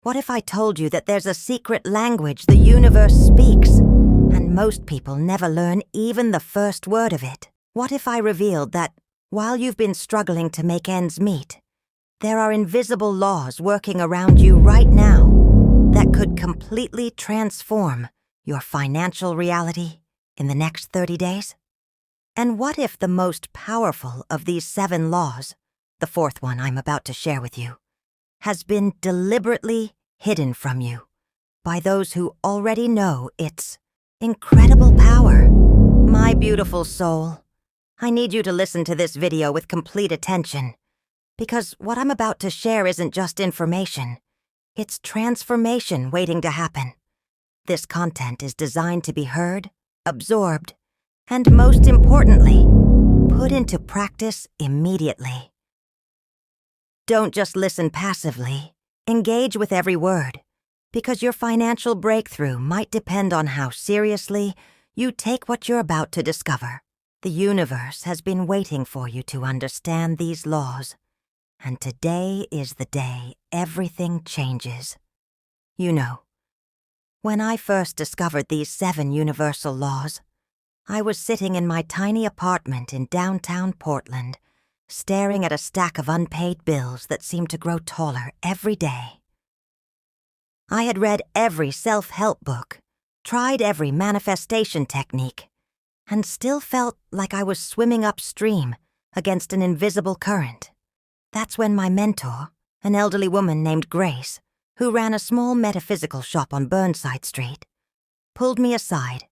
What if I told you that there's a secret language the universe speaks, and most people never learn even the first word of it? What if I revealed that, while you've been struggling to make ends meet, there are invisible laws working around you right now that could completely transform your financial reality in the next 30 days? And what if the most powerful of these 7 laws, the 4th one I'm about to share with you, has been deliberately hidden from you by those who already know its incredible power? My beautiful soul, I need you to listen to this video with complete attention, because what I'm about to share isn't just information, it's transformation waiting to happen. This content is designed to be heard, absorbed, and most importantly, put into practice immediately. Don't just listen passively, engage with every word, because your financial breakthrough might depend on how seriously you take what you're about to discover. The universe has been waiting for you to understand these laws, and today is the day everything changes. You know, when I first discovered these 7 universal laws, I was sitting in my tiny apartment in downtown Portland, staring at a stack of unpaid bills that seemed to grow taller every day. I had read every self-help book, tried every manifestation technique, and still felt like I was swimming upstream against an invisible current. That's when my mentor, an elderly woman named Grace, who ran a small metaphysical shop on Burnside Street, pulled me aside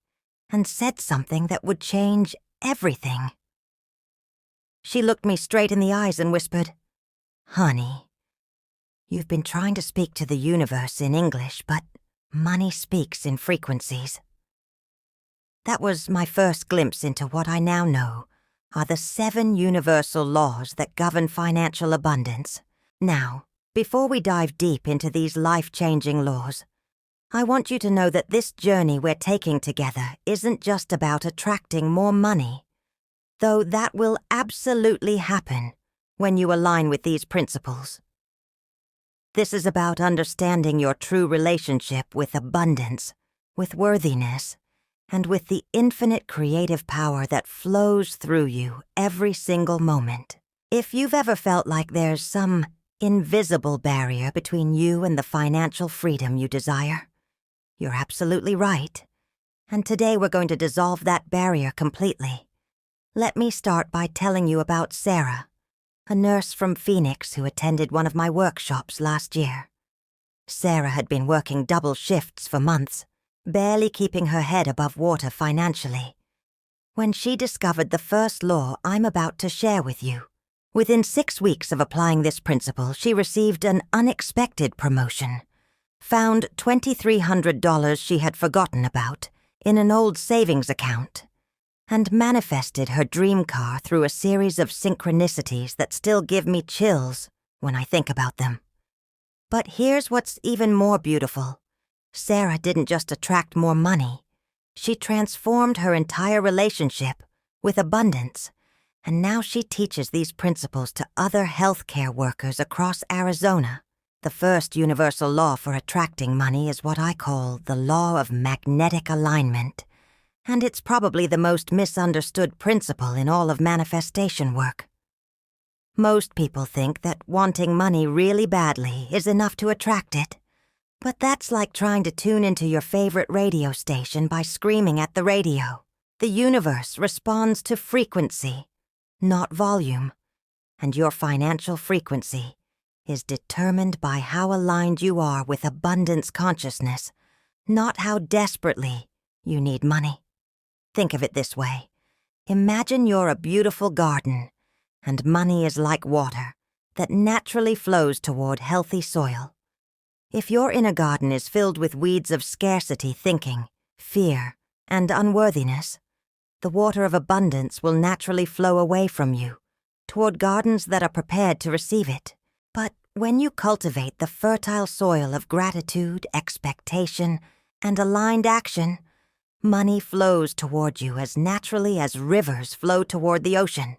and said something that would change everything. She looked me straight in the eyes and whispered, "Honey, you've been trying to speak to the universe in English, but money speaks in frequencies." That was my first glimpse into what I now know are the 7 universal laws that govern financial abundance. Now, before we dive deep into these life-changing laws, I want you to know that this journey we're taking together isn't just about attracting more money, though that will absolutely happen when you align with these principles. This is about understanding your true relationship with abundance, with worthiness, and with the infinite creative power that flows through you every single moment. If you've ever felt like there's some invisible barrier between you and the financial freedom you desire, you're absolutely right. And today we're going to dissolve that barrier completely. Let me start by telling you about Sarah, a nurse from Phoenix who attended one of my workshops last year. Sarah had been working double shifts for months, barely keeping her head above water financially, when she discovered the first law I'm about to share with you. Within 6 weeks of applying this principle, she received an unexpected promotion, found $2,300 she had forgotten about in an old savings account, and manifested her dream car through a series of synchronicities that still give me chills when I think about them. But here's what's even more beautiful. Sarah didn't just attract more money. She transformed her entire relationship with abundance, and now she teaches these principles to other healthcare workers across Arizona. The first universal law for attracting money is what I call the law of magnetic alignment, and it's probably the most misunderstood principle in all of manifestation work. Most people think that wanting money really badly is enough to attract it, but that's like trying to tune into your favorite radio station by screaming at the radio. The universe responds to frequency, not volume, and your financial frequency is determined by how aligned you are with abundance consciousness, not how desperately you need money. Think of it this way. Imagine you're a beautiful garden, and money is like water that naturally flows toward healthy soil. If your inner garden is filled with weeds of scarcity thinking, fear, and unworthiness, the water of abundance will naturally flow away from you, toward gardens that are prepared to receive it. But when you cultivate the fertile soil of gratitude, expectation, and aligned action, money flows toward you as naturally as rivers flow toward the ocean.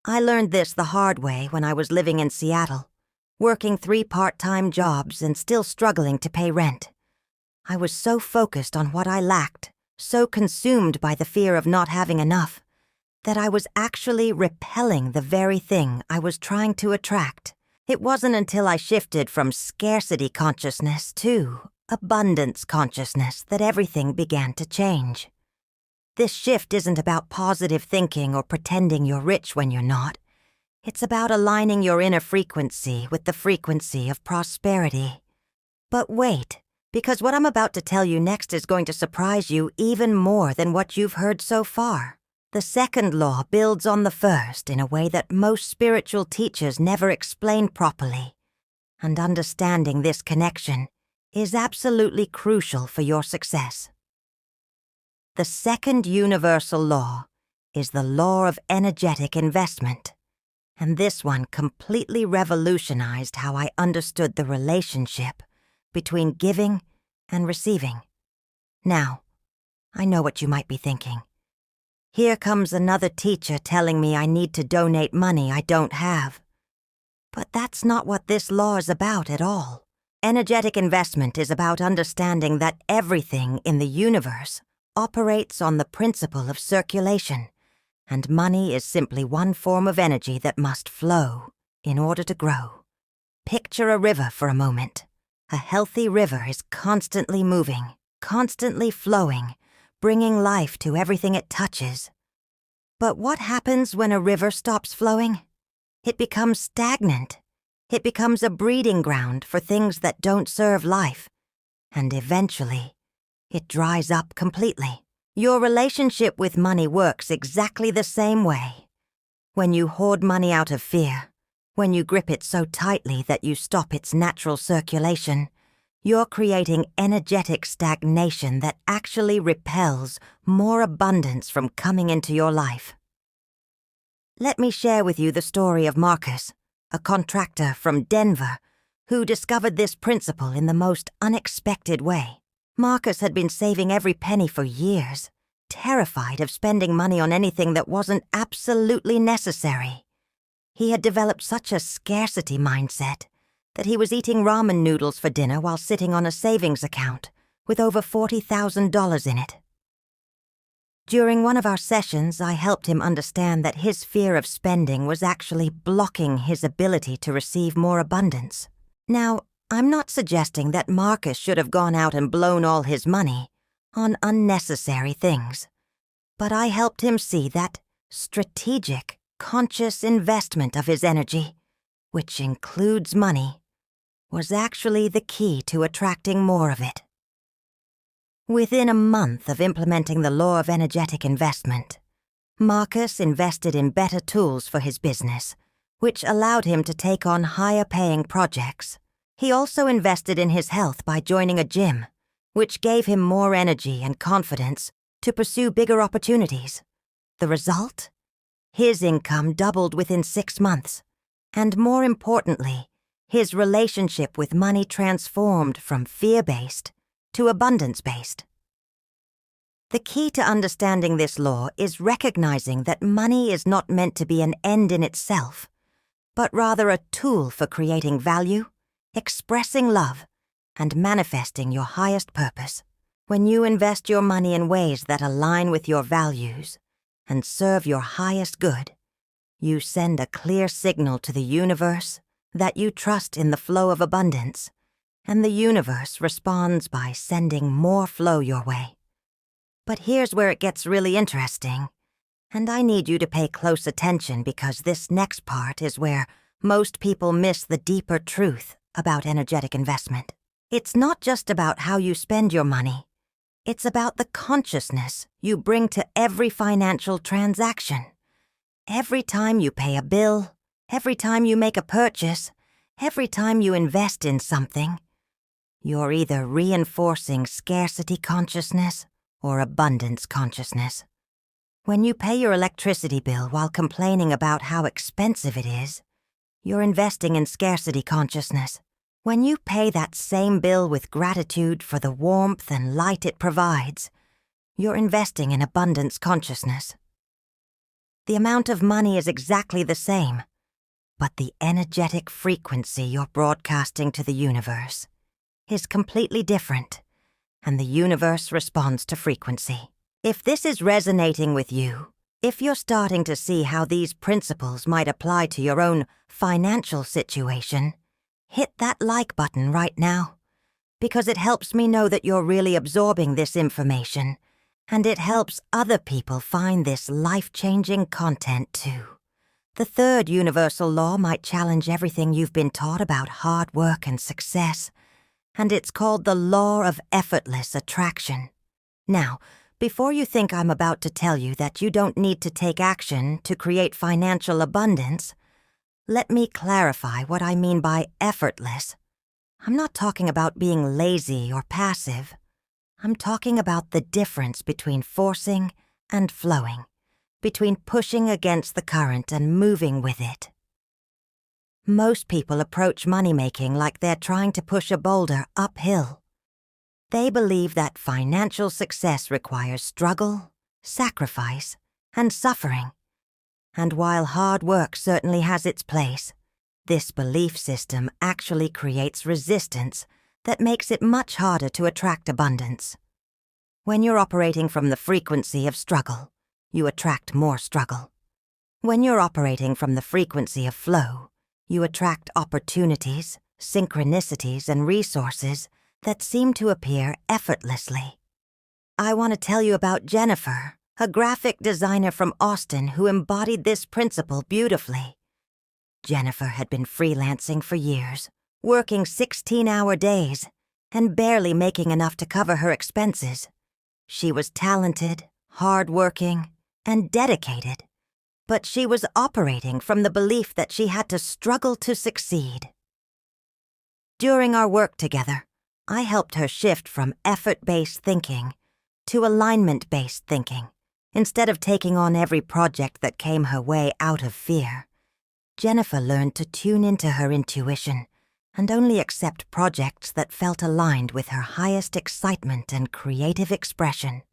I learned this the hard way when I was living in Seattle, working 3 part-time jobs and still struggling to pay rent. I was so focused on what I lacked, so consumed by the fear of not having enough, that I was actually repelling the very thing I was trying to attract. It wasn't until I shifted from scarcity consciousness to abundance consciousness that everything began to change. This shift isn't about positive thinking or pretending you're rich when you're not. It's about aligning your inner frequency with the frequency of prosperity. But wait, because what I'm about to tell you next is going to surprise you even more than what you've heard so far. The second law builds on the first in a way that most spiritual teachers never explain properly, and understanding this connection is absolutely crucial for your success. The second universal law is the law of energetic investment, and this one completely revolutionized how I understood the relationship between giving and receiving. Now, I know what you might be thinking. Here comes another teacher telling me I need to donate money I don't have. But that's not what this law is about at all. Energetic investment is about understanding that everything in the universe operates on the principle of circulation, and money is simply one form of energy that must flow in order to grow. Picture a river for a moment. A healthy river is constantly moving, constantly flowing, bringing life to everything it touches. But what happens when a river stops flowing? It becomes stagnant. It becomes a breeding ground for things that don't serve life, and eventually, it dries up completely. Your relationship with money works exactly the same way. When you hoard money out of fear, when you grip it so tightly that you stop its natural circulation, you're creating energetic stagnation that actually repels more abundance from coming into your life. Let me share with you the story of Marcus, a contractor from Denver, who discovered this principle in the most unexpected way. Marcus had been saving every penny for years, terrified of spending money on anything that wasn't absolutely necessary. He had developed such a scarcity mindset that he was eating ramen noodles for dinner while sitting on a savings account with over $40,000 in it. During one of our sessions, I helped him understand that his fear of spending was actually blocking his ability to receive more abundance. Now, I'm not suggesting that Marcus should have gone out and blown all his money on unnecessary things, but I helped him see that strategic, conscious investment of his energy, which includes money, was actually the key to attracting more of it. Within a month of implementing the law of energetic investment, Marcus invested in better tools for his business, which allowed him to take on higher-paying projects. He also invested in his health by joining a gym, which gave him more energy and confidence to pursue bigger opportunities. The result? His income doubled within 6 months, and more importantly, his relationship with money transformed from fear-based to abundance-based. The key to understanding this law is recognizing that money is not meant to be an end in itself, but rather a tool for creating value, expressing love, and manifesting your highest purpose. When you invest your money in ways that align with your values and serve your highest good, you send a clear signal to the universe that you trust in the flow of abundance, and the universe responds by sending more flow your way. But here's where it gets really interesting, and I need you to pay close attention because this next part is where most people miss the deeper truth about energetic investment. It's not just about how you spend your money. It's about the consciousness you bring to every financial transaction. Every time you pay a bill, every time you make a purchase, every time you invest in something, you're either reinforcing scarcity consciousness or abundance consciousness. When you pay your electricity bill while complaining about how expensive it is, you're investing in scarcity consciousness. When you pay that same bill with gratitude for the warmth and light it provides, you're investing in abundance consciousness. The amount of money is exactly the same, But the energetic frequency you're broadcasting to the universe is completely different, and the universe responds to frequency. If this is resonating with you, if you're starting to see how these principles might apply to your own financial situation, hit that like button right now, because it helps me know that you're really absorbing this information, and it helps other people find this life-changing content too. The third universal law might challenge everything you've been taught about hard work and success, and it's called the law of effortless attraction. Now, before you think I'm about to tell you that you don't need to take action to create financial abundance, let me clarify what I mean by effortless. I'm not talking about being lazy or passive. I'm talking about the difference between forcing and flowing, between pushing against the current and moving with it. Most people approach money-making like they're trying to push a boulder uphill. They believe that financial success requires struggle, sacrifice, and suffering. And while hard work certainly has its place, this belief system actually creates resistance that makes it much harder to attract abundance. When you're operating from the frequency of struggle, you attract more struggle. When you're operating from the frequency of flow, you attract opportunities, synchronicities, and resources that seem to appear effortlessly. I want to tell you about Jennifer, a graphic designer from Austin who embodied this principle beautifully. Jennifer had been freelancing for years, working 16-hour days, and barely making enough to cover her expenses. She was talented, hard-working, and dedicated, but she was operating from the belief that she had to struggle to succeed. During our work together, I helped her shift from effort-based thinking to alignment-based thinking. Instead of taking on every project that came her way out of fear, Jennifer learned to tune into her intuition and only accept projects that felt aligned with her highest excitement and creative expression.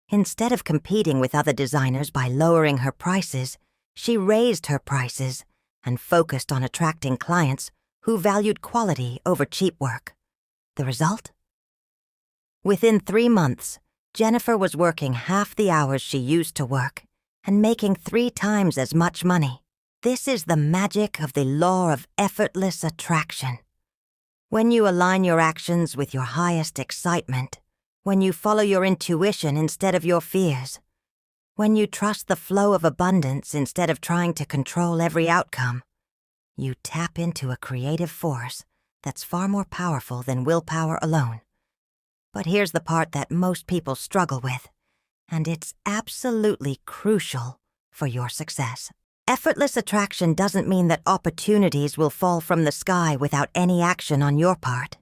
Instead of competing with other designers by lowering her prices, she raised her prices and focused on attracting clients who valued quality over cheap work. The result? Within 3 months, Jennifer was working half the hours she used to work and making 3 times as much money. This is the magic of the law of effortless attraction. When you align your actions with your highest excitement, when you follow your intuition instead of your fears, when you trust the flow of abundance instead of trying to control every outcome, you tap into a creative force that's far more powerful than willpower alone. But here's the part that most people struggle with, and it's absolutely crucial for your success. Effortless attraction doesn't mean that opportunities will fall from the sky without any action on your part.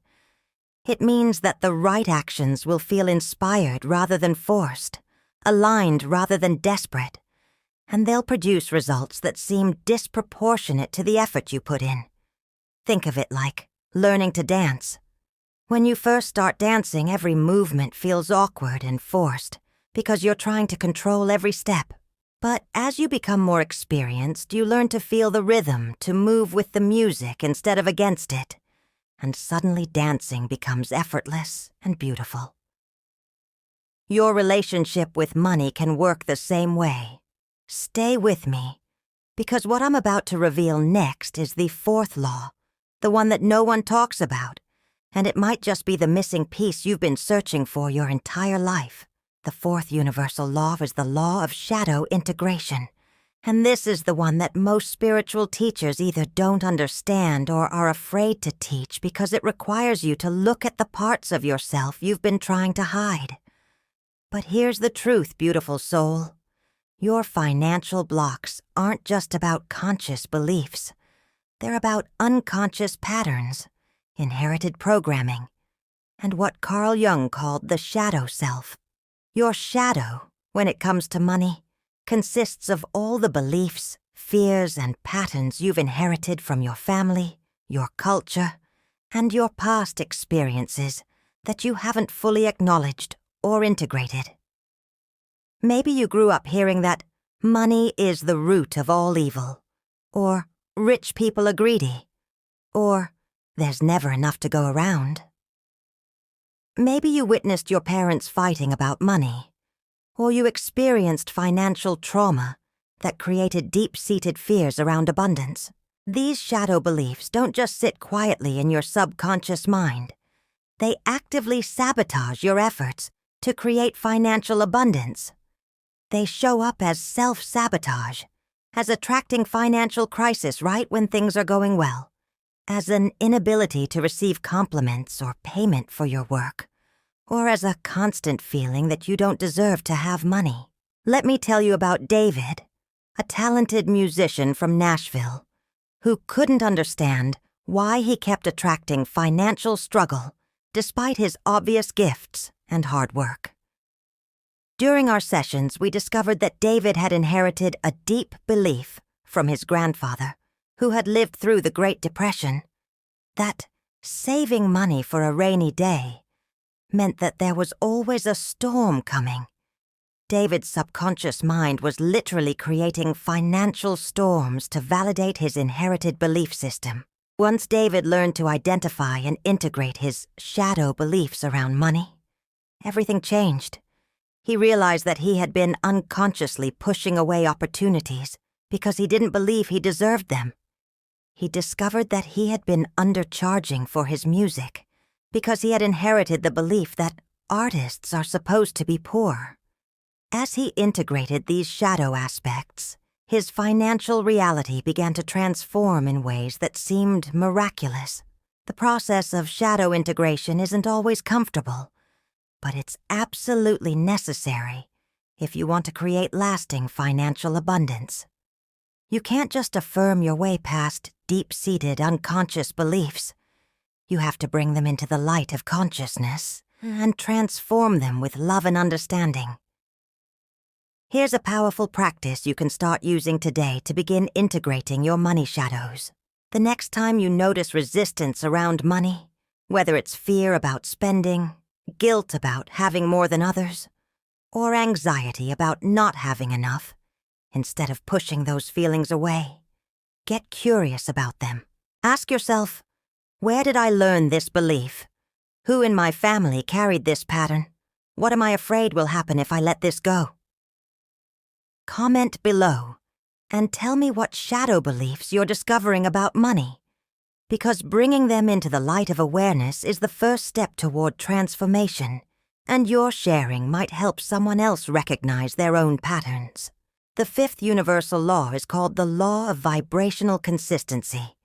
It means that the right actions will feel inspired rather than forced, aligned rather than desperate, and they'll produce results that seem disproportionate to the effort you put in. Think of it like learning to dance. When you first start dancing, every movement feels awkward and forced because you're trying to control every step. But as you become more experienced, you learn to feel the rhythm, to move with the music instead of against it, and suddenly dancing becomes effortless and beautiful. Your relationship with money can work the same way. Stay with me, because what I'm about to reveal next is the 4th law, the one that no one talks about, and it might just be the missing piece you've been searching for your entire life. The 4th universal law is the law of shadow integration, and this is the one that most spiritual teachers either don't understand or are afraid to teach because it requires you to look at the parts of yourself you've been trying to hide. But here's the truth, beautiful soul. Your financial blocks aren't just about conscious beliefs. They're about unconscious patterns, inherited programming, and what Carl Jung called the shadow self. Your shadow, when it comes to money, consists of all the beliefs, fears, and patterns you've inherited from your family, your culture, and your past experiences that you haven't fully acknowledged or integrated. Maybe you grew up hearing that money is the root of all evil, or rich people are greedy, or there's never enough to go around. Maybe you witnessed your parents fighting about money, or you experienced financial trauma that created deep-seated fears around abundance. These shadow beliefs don't just sit quietly in your subconscious mind. They actively sabotage your efforts to create financial abundance. They show up as self-sabotage, as attracting financial crisis right when things are going well, as an inability to receive compliments or payment for your work, or as a constant feeling that you don't deserve to have money. Let me tell you about David, a talented musician from Nashville, who couldn't understand why he kept attracting financial struggle despite his obvious gifts and hard work. During our sessions, we discovered that David had inherited a deep belief from his grandfather, who had lived through the Great Depression, that saving money for a rainy day meant that there was always a storm coming. David's subconscious mind was literally creating financial storms to validate his inherited belief system. Once David learned to identify and integrate his shadow beliefs around money, everything changed. He realized that he had been unconsciously pushing away opportunities because he didn't believe he deserved them. He discovered that he had been undercharging for his music because he had inherited the belief that artists are supposed to be poor. As he integrated these shadow aspects, his financial reality began to transform in ways that seemed miraculous. The process of shadow integration isn't always comfortable, but it's absolutely necessary if you want to create lasting financial abundance. You can't just affirm your way past deep-seated unconscious beliefs. You have to bring them into the light of consciousness and transform them with love and understanding. Here's a powerful practice you can start using today to begin integrating your money shadows. The next time you notice resistance around money, whether it's fear about spending, guilt about having more than others, or anxiety about not having enough, instead of pushing those feelings away, get curious about them. Ask yourself, where did I learn this belief? Who in my family carried this pattern? What am I afraid will happen if I let this go? Comment below and tell me what shadow beliefs you're discovering about money, because bringing them into the light of awareness is the first step toward transformation, and your sharing might help someone else recognize their own patterns. The fifth universal law is called the law of vibrational consistency,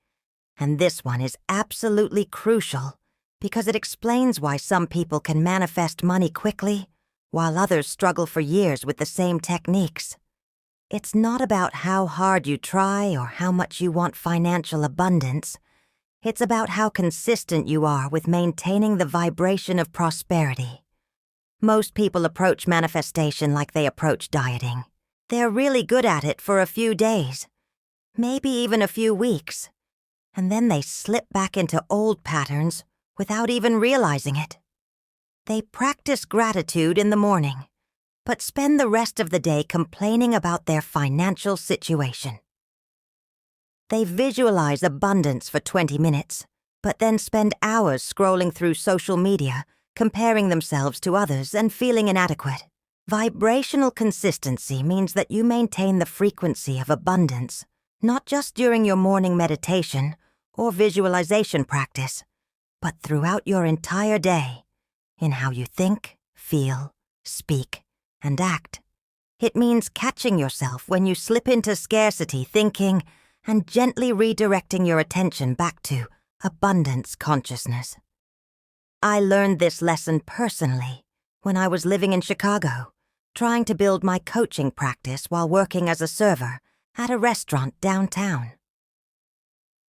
and this one is absolutely crucial because it explains why some people can manifest money quickly while others struggle for years with the same techniques. It's not about how hard you try or how much you want financial abundance. It's about how consistent you are with maintaining the vibration of prosperity. Most people approach manifestation like they approach dieting. They're really good at it for a few days, maybe even a few weeks, and then they slip back into old patterns without even realizing it. They practice gratitude in the morning, but spend the rest of the day complaining about their financial situation. They visualize abundance for 20 minutes, but then spend hours scrolling through social media, comparing themselves to others and feeling inadequate. Vibrational consistency means that you maintain the frequency of abundance, not just during your morning meditation or visualization practice, but throughout your entire day, in how you think, feel, speak, and act. It means catching yourself when you slip into scarcity thinking and gently redirecting your attention back to abundance consciousness. I learned this lesson personally when I was living in Chicago, trying to build my coaching practice while working as a server at a restaurant downtown.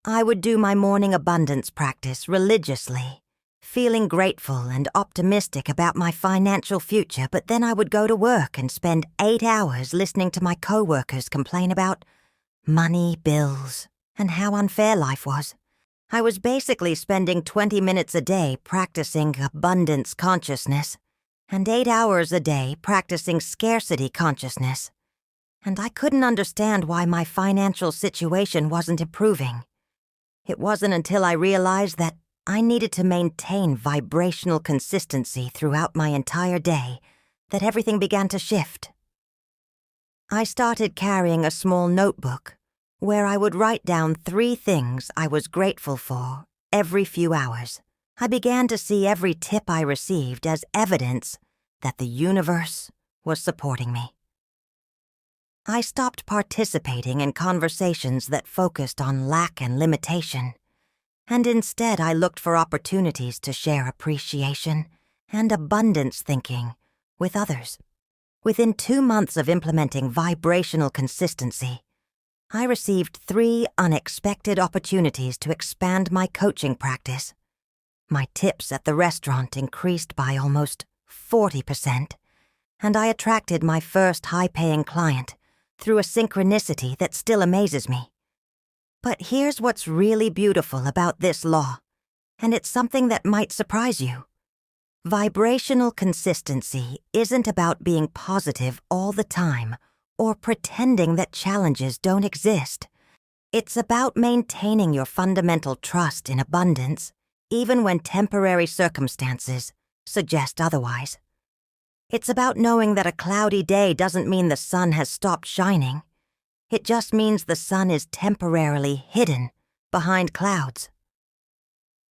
I would do my morning abundance practice religiously, feeling grateful and optimistic about my financial future, but then I would go to work and spend 8 hours listening to my coworkers complain about money, bills, and how unfair life was. I was basically spending 20 minutes a day practicing abundance consciousness and 8 hours a day practicing scarcity consciousness. and I couldn't understand why my financial situation wasn't improving. It wasn't until I realized that I needed to maintain vibrational consistency throughout my entire day that everything began to shift. I started carrying a small notebook where I would write down 3 things I was grateful for every few hours. I began to see every tip I received as evidence that the universe was supporting me. I stopped participating in conversations that focused on lack and limitation, and instead I looked for opportunities to share appreciation and abundance thinking with others. Within 2 months of implementing vibrational consistency, I received 3 unexpected opportunities to expand my coaching practice. My tips at the restaurant increased by almost 40%, and I attracted my first high-paying client through a synchronicity that still amazes me. But here's what's really beautiful about this law, and it's something that might surprise you. Vibrational consistency isn't about being positive all the time or pretending that challenges don't exist. It's about maintaining your fundamental trust in abundance, even when temporary circumstances suggest otherwise. It's about knowing that a cloudy day doesn't mean the sun has stopped shining. It just means the sun is temporarily hidden behind clouds.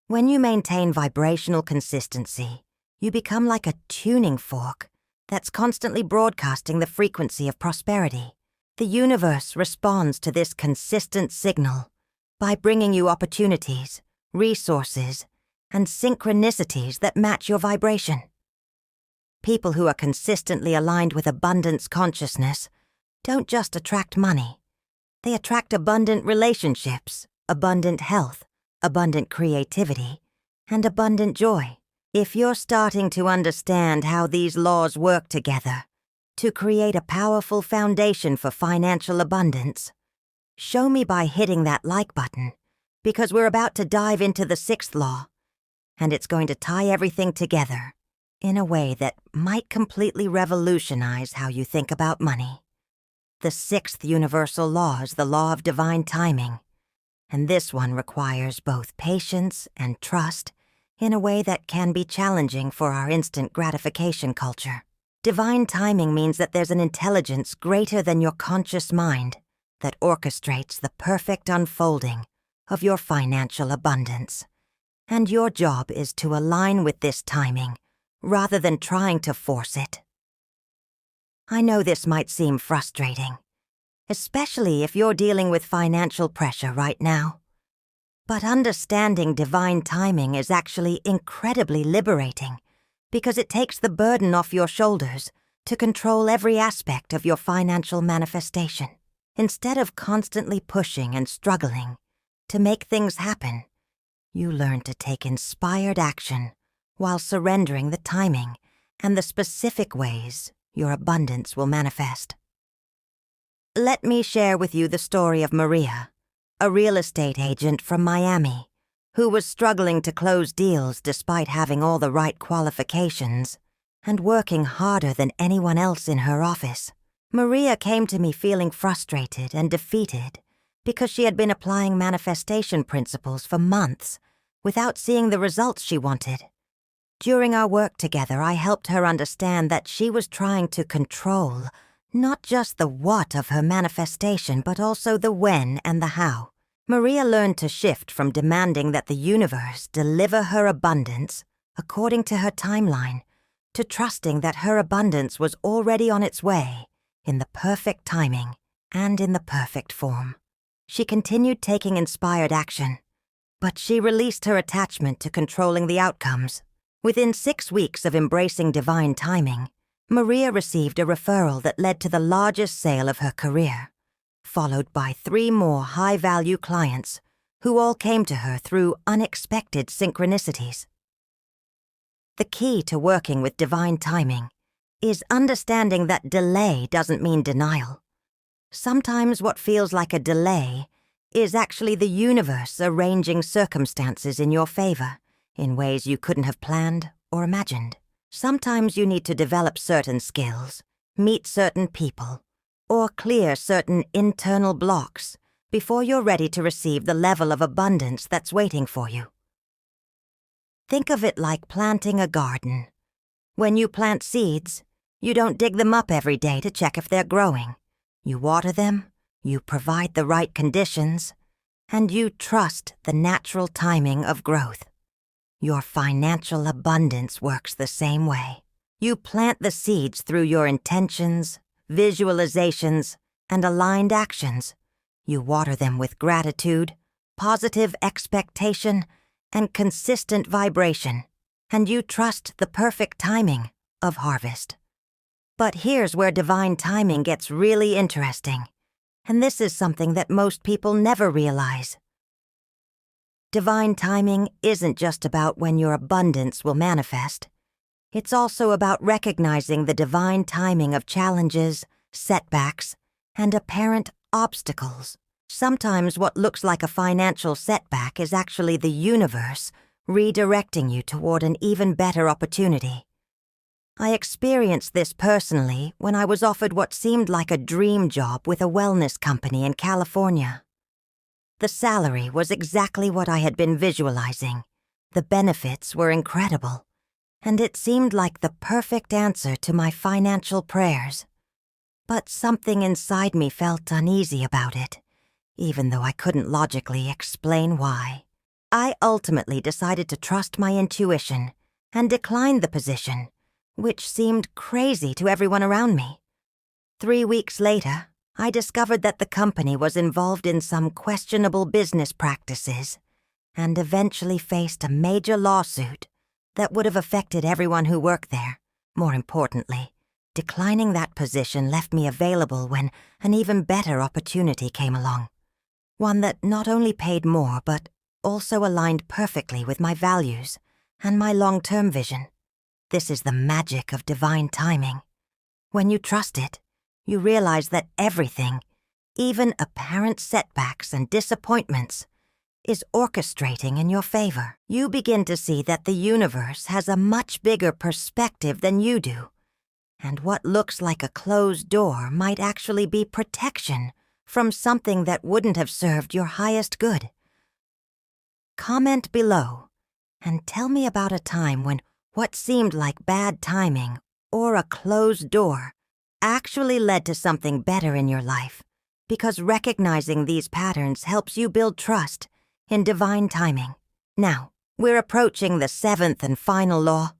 When you maintain vibrational consistency, you become like a tuning fork that's constantly broadcasting the frequency of prosperity. The universe responds to this consistent signal by bringing you opportunities, resources, and synchronicities that match your vibration. People who are consistently aligned with abundance consciousness don't just attract money. They attract abundant relationships, abundant health, abundant creativity, and abundant joy. If you're starting to understand how these laws work together to create a powerful foundation for financial abundance, show me by hitting that like button, because we're about to dive into the 6th law, and it's going to tie everything together in a way that might completely revolutionize how you think about money. The 6th universal law is the law of divine timing, and this one requires both patience and trust in a way that can be challenging for our instant gratification culture. Divine timing means that there's an intelligence greater than your conscious mind that orchestrates the perfect unfolding of your financial abundance. And your job is to align with this timing rather than trying to force it. I know this might seem frustrating, especially if you're dealing with financial pressure right now. But understanding divine timing is actually incredibly liberating because it takes the burden off your shoulders to control every aspect of your financial manifestation. Instead of constantly pushing and struggling to make things happen, you learn to take inspired action while surrendering the timing and the specific ways your abundance will manifest. Let me share with you the story of Maria, a real estate agent from Miami, who was struggling to close deals despite having all the right qualifications and working harder than anyone else in her office. Maria came to me feeling frustrated and defeated because she had been applying manifestation principles for months without seeing the results she wanted. During our work together, I helped her understand that she was trying to control not just the what of her manifestation, but also the when and the how. Maria learned to shift from demanding that the universe deliver her abundance according to her timeline to trusting that her abundance was already on its way in the perfect timing and in the perfect form. She continued taking inspired action, but she released her attachment to controlling the outcomes. Within 6 weeks of embracing divine timing, Maria received a referral that led to the largest sale of her career, followed by 3 more high-value clients who all came to her through unexpected synchronicities. The key to working with divine timing is understanding that delay doesn't mean denial. Sometimes what feels like a delay is actually the universe arranging circumstances in your favor in ways you couldn't have planned or imagined. Sometimes you need to develop certain skills, meet certain people, or clear certain internal blocks before you're ready to receive the level of abundance that's waiting for you. Think of it like planting a garden. When you plant seeds, you don't dig them up every day to check if they're growing. You water them, you provide the right conditions, and you trust the natural timing of growth. Your financial abundance works the same way. You plant the seeds through your intentions, visualizations, and aligned actions. You water them with gratitude, positive expectation, and consistent vibration, and you trust the perfect timing of harvest. But here's where divine timing gets really interesting, and this is something that most people never realize. Divine timing isn't just about when your abundance will manifest. It's also about recognizing the divine timing of challenges, setbacks, and apparent obstacles. Sometimes what looks like a financial setback is actually the universe redirecting you toward an even better opportunity. I experienced this personally when I was offered what seemed like a dream job with a wellness company in California. The salary was exactly what I had been visualizing. The benefits were incredible, and it seemed like the perfect answer to my financial prayers. But something inside me felt uneasy about it, even though I couldn't logically explain why. I ultimately decided to trust my intuition and declined the position, which seemed crazy to everyone around me. 3 weeks later, I discovered that the company was involved in some questionable business practices and eventually faced a major lawsuit that would have affected everyone who worked there. More importantly, declining that position left me available when an even better opportunity came along. One that not only paid more but also aligned perfectly with my values and my long-term vision. This is the magic of divine timing. When you trust it, you realize that everything, even apparent setbacks and disappointments, is orchestrating in your favor. You begin to see that the universe has a much bigger perspective than you do, and what looks like a closed door might actually be protection from something that wouldn't have served your highest good. Comment below and tell me about a time when what seemed like bad timing or a closed door actually led to something better in your life, because recognizing these patterns helps you build trust in divine timing. Now, we're approaching the 7th and final law,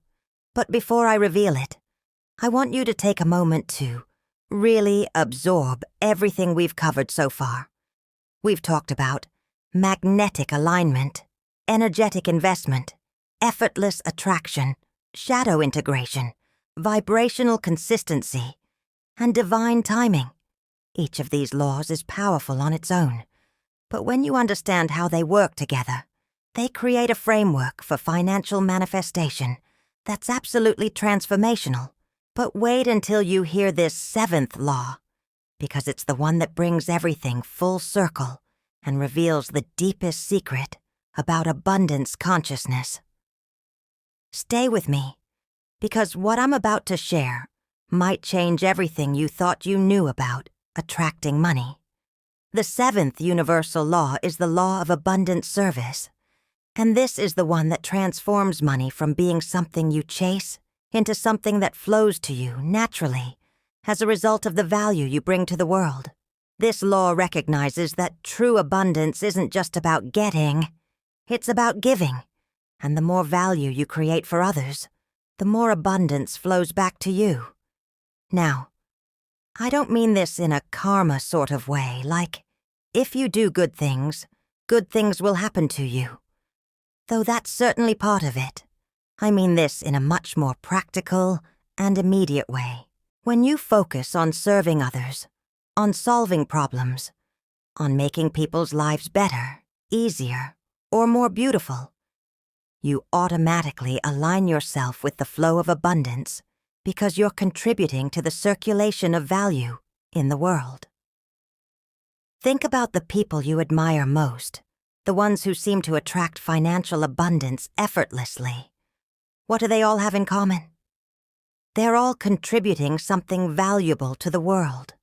but before I reveal it, I want you to take a moment to really absorb everything we've covered so far. We've talked about magnetic alignment, energetic investment, effortless attraction, shadow integration, vibrational consistency, and divine timing. Each of these laws is powerful on its own, but when you understand how they work together, they create a framework for financial manifestation that's absolutely transformational. But wait until you hear this 7th law, because it's the one that brings everything full circle and reveals the deepest secret about abundance consciousness. Stay with me, because what I'm about to share might change everything you thought you knew about attracting money. The 7th universal law is the law of abundant service, and this is the one that transforms money from being something you chase into something that flows to you naturally as a result of the value you bring to the world. This law recognizes that true abundance isn't just about getting, it's about giving, and the more value you create for others, the more abundance flows back to you. Now, I don't mean this in a karma sort of way, like, if you do good things will happen to you. Though that's certainly part of it. I mean this in a much more practical and immediate way. When you focus on serving others, on solving problems, on making people's lives better, easier, or more beautiful, you automatically align yourself with the flow of abundance because you're contributing to the circulation of value in the world. Think about the people you admire most, the ones who seem to attract financial abundance effortlessly. What do they all have in common? They're all contributing something valuable to the world.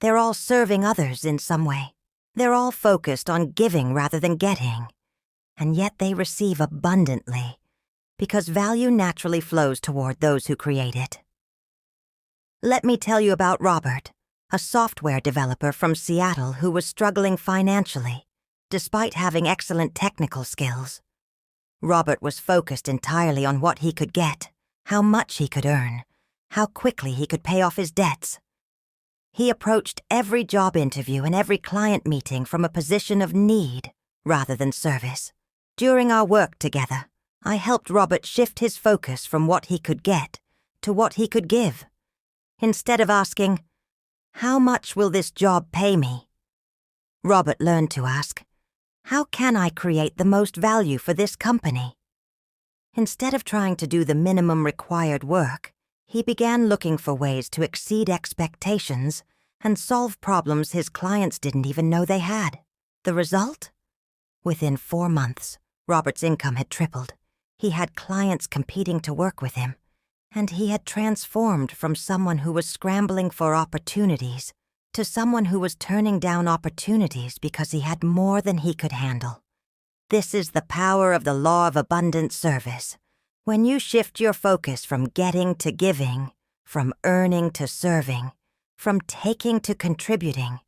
They're all serving others in some way. They're all focused on giving rather than getting. And yet they receive abundantly, because value naturally flows toward those who create it. Let me tell you about Robert, a software developer from Seattle who was struggling financially, despite having excellent technical skills. Robert was focused entirely on what he could get, how much he could earn, how quickly he could pay off his debts. He approached every job interview and every client meeting from a position of need rather than service. During our work together, I helped Robert shift his focus from what he could get to what he could give. Instead of asking, "How much will this job pay me?" Robert learned to ask, "How can I create the most value for this company?" Instead of trying to do the minimum required work, he began looking for ways to exceed expectations and solve problems his clients didn't even know they had. The result? Within 4 months, Robert's income had tripled. He had clients competing to work with him, and he had transformed from someone who was scrambling for opportunities to someone who was turning down opportunities because he had more than he could handle. This is the power of the law of abundant service. When you shift your focus from getting to giving, from earning to serving, from taking to contributing,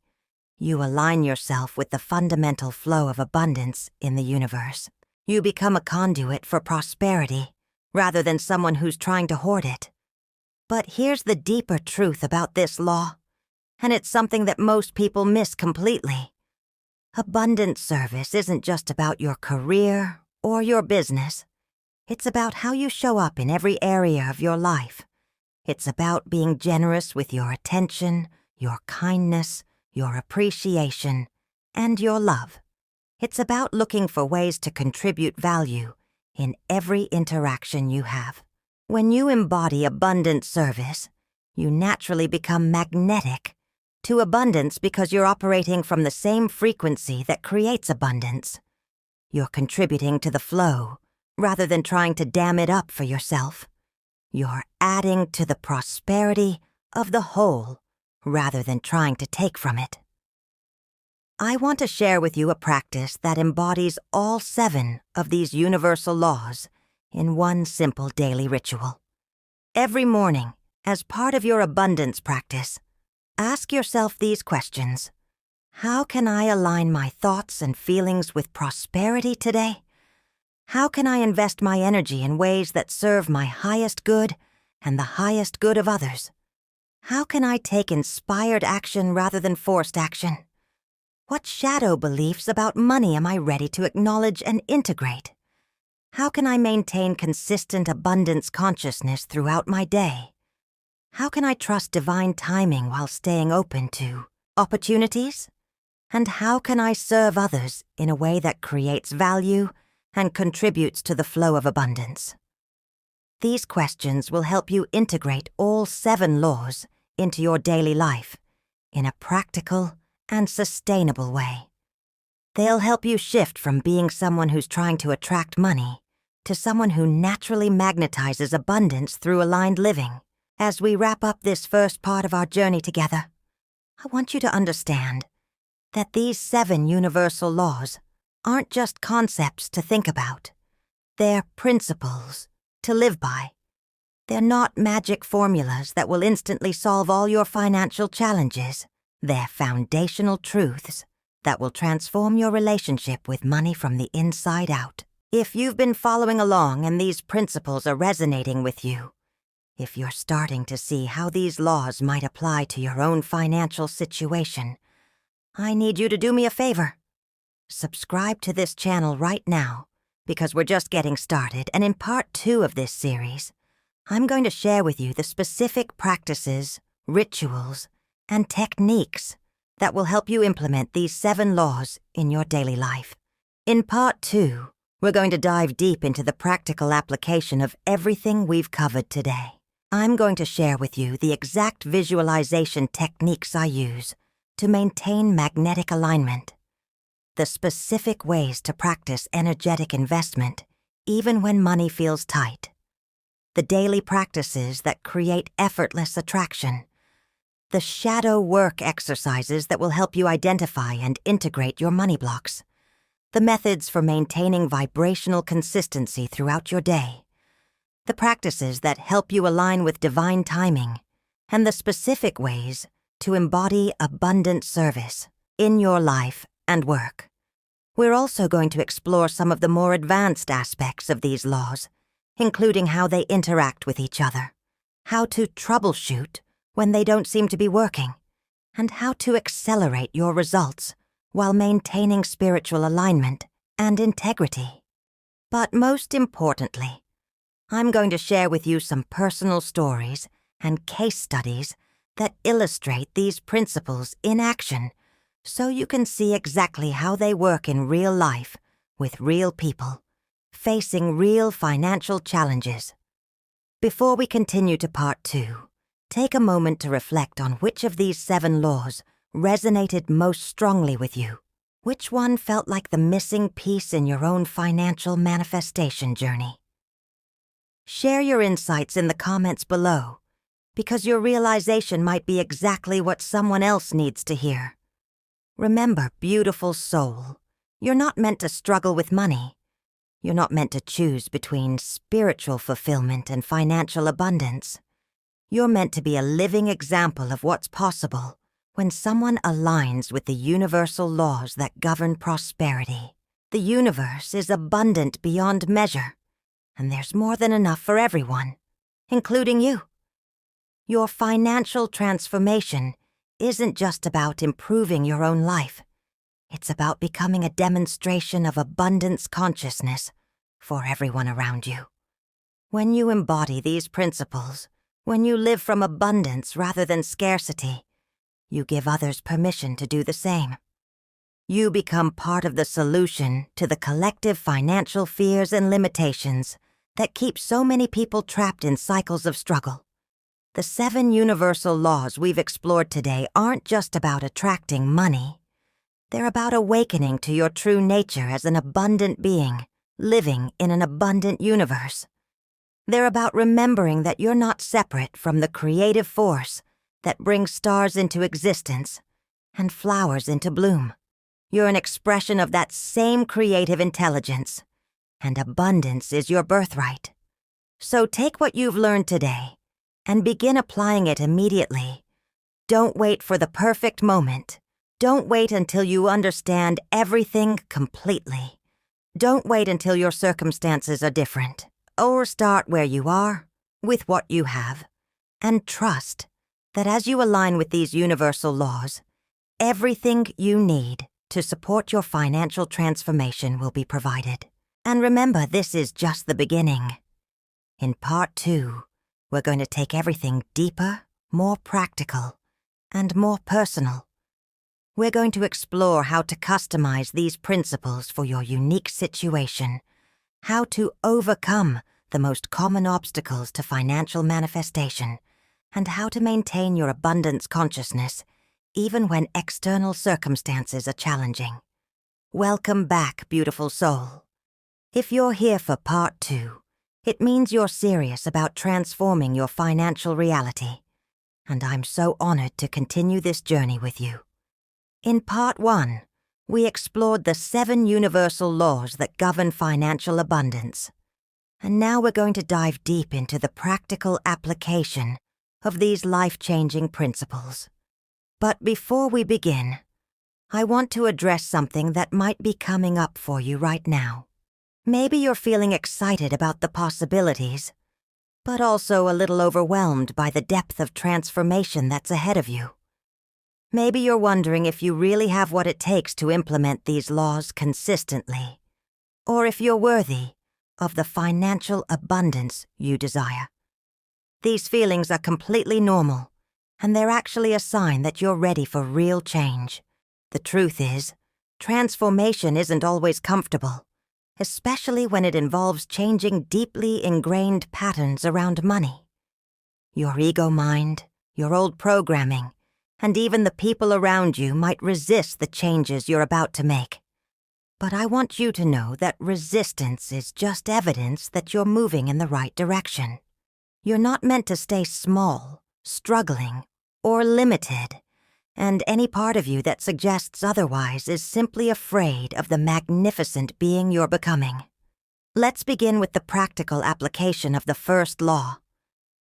you align yourself with the fundamental flow of abundance in the universe. You become a conduit for prosperity, rather than someone who's trying to hoard it. But here's the deeper truth about this law, and it's something that most people miss completely. Abundant service isn't just about your career or your business. It's about how you show up in every area of your life. It's about being generous with your attention, your kindness, your appreciation, and your love. It's about looking for ways to contribute value in every interaction you have. When you embody abundant service, you naturally become magnetic to abundance because you're operating from the same frequency that creates abundance. You're contributing to the flow rather than trying to dam it up for yourself. You're adding to the prosperity of the whole rather than trying to take from it. I want to share with you a practice that embodies all 7 of these universal laws in one simple daily ritual. Every morning, as part of your abundance practice, ask yourself these questions. How can I align my thoughts and feelings with prosperity today? How can I invest my energy in ways that serve my highest good and the highest good of others? How can I take inspired action rather than forced action? What shadow beliefs about money am I ready to acknowledge and integrate? How can I maintain consistent abundance consciousness throughout my day? How can I trust divine timing while staying open to opportunities? And how can I serve others in a way that creates value and contributes to the flow of abundance? These questions will help you integrate all 7 laws into your daily life in a practical and sustainable way. They'll help you shift from being someone who's trying to attract money to someone who naturally magnetizes abundance through aligned living. As we wrap up this first part of our journey together, I want you to understand that these 7 universal laws aren't just concepts to think about. They're principles to live by. They're not magic formulas that will instantly solve all your financial challenges. They're foundational truths that will transform your relationship with money from the inside out. If you've been following along and these principles are resonating with you, if you're starting to see how these laws might apply to your own financial situation, I need you to do me a favor. Subscribe to this channel right now, because we're just getting started, and in part 2 of this series, I'm going to share with you the specific practices, rituals, and techniques that will help you implement these 7 laws in your daily life. In part 2, we're going to dive deep into the practical application of everything we've covered today. I'm going to share with you the exact visualization techniques I use to maintain magnetic alignment, the specific ways to practice energetic investment even when money feels tight, the daily practices that create effortless attraction, the shadow work exercises that will help you identify and integrate your money blocks, the methods for maintaining vibrational consistency throughout your day, the practices that help you align with divine timing, and the specific ways to embody abundant service in your life and work. We're also going to explore some of the more advanced aspects of these laws, including how they interact with each other, how to troubleshoot when they don't seem to be working, and how to accelerate your results while maintaining spiritual alignment and integrity. But most importantly, I'm going to share with you some personal stories and case studies that illustrate these principles in action so you can see exactly how they work in real life with real people, facing real financial challenges. Before we continue to part 2, take a moment to reflect on which of these 7 laws resonated most strongly with you. Which one felt like the missing piece in your own financial manifestation journey? Share your insights in the comments below, because your realization might be exactly what someone else needs to hear. Remember, beautiful soul, you're not meant to struggle with money. You're not meant to choose between spiritual fulfillment and financial abundance. You're meant to be a living example of what's possible when someone aligns with the universal laws that govern prosperity. The universe is abundant beyond measure, and there's more than enough for everyone, including you. Your financial transformation isn't just about improving your own life. It's about becoming a demonstration of abundance consciousness for everyone around you. When you embody these principles, when you live from abundance rather than scarcity, you give others permission to do the same. You become part of the solution to the collective financial fears and limitations that keep so many people trapped in cycles of struggle. The 7 universal laws we've explored today aren't just about attracting money. They're about awakening to your true nature as an abundant being, living in an abundant universe. They're about remembering that you're not separate from the creative force that brings stars into existence and flowers into bloom. You're an expression of that same creative intelligence, and abundance is your birthright. So take what you've learned today and begin applying it immediately. Don't wait for the perfect moment. Don't wait until you understand everything completely. Don't wait until your circumstances are different, or start where you are, with what you have, and trust that as you align with these universal laws, everything you need to support your financial transformation will be provided. And remember, this is just the beginning. In part 2, we're going to take everything deeper, more practical, and more personal. We're going to explore how to customize these principles for your unique situation, how to overcome the most common obstacles to financial manifestation, and how to maintain your abundance consciousness even when external circumstances are challenging. Welcome back, beautiful soul. If you're here for part 2, it means you're serious about transforming your financial reality, and I'm so honored to continue this journey with you. In part 1, we explored the 7 universal laws that govern financial abundance, and now we're going to dive deep into the practical application of these life-changing principles. But before we begin, I want to address something that might be coming up for you right now. Maybe you're feeling excited about the possibilities, but also a little overwhelmed by the depth of transformation that's ahead of you. Maybe you're wondering if you really have what it takes to implement these laws consistently, or if you're worthy of the financial abundance you desire. These feelings are completely normal, and they're actually a sign that you're ready for real change. The truth is, transformation isn't always comfortable, especially when it involves changing deeply ingrained patterns around money. Your ego mind, your old programming, and even the people around you might resist the changes you're about to make. But I want you to know that resistance is just evidence that you're moving in the right direction. You're not meant to stay small, struggling, or limited, and any part of you that suggests otherwise is simply afraid of the magnificent being you're becoming. Let's begin with the practical application of the first law,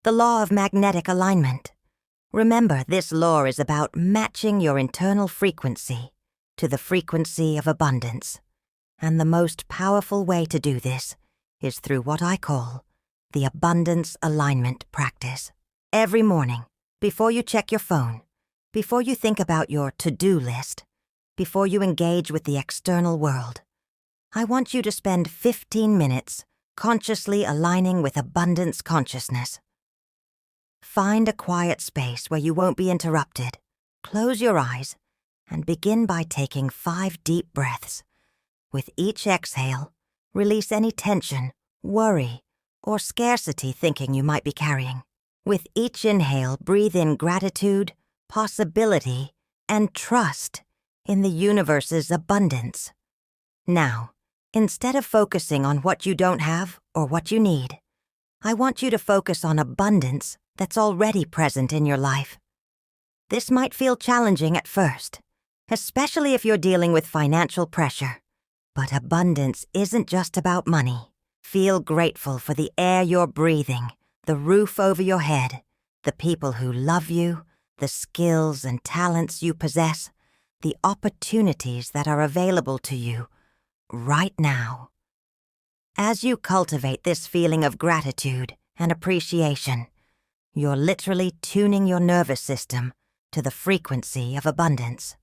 the law of magnetic alignment. Remember, this law is about matching your internal frequency to the frequency of abundance, and the most powerful way to do this is through what I call the abundance alignment practice. Every morning, before you check your phone, before you think about your to-do list, before you engage with the external world, I want you to spend 15 minutes consciously aligning with abundance consciousness. Find a quiet space where you won't be interrupted. Close your eyes and begin by taking 5 deep breaths. With each exhale, release any tension, worry, or scarcity thinking you might be carrying. With each inhale, breathe in gratitude, possibility, and trust in the universe's abundance. Now, instead of focusing on what you don't have or what you need, I want you to focus on abundance that's already present in your life. This might feel challenging at first, especially if you're dealing with financial pressure. But abundance isn't just about money. Feel grateful for the air you're breathing, the roof over your head, the people who love you, the skills and talents you possess, the opportunities that are available to you right now. As you cultivate this feeling of gratitude and appreciation, you're literally tuning your nervous system to the frequency of abundance.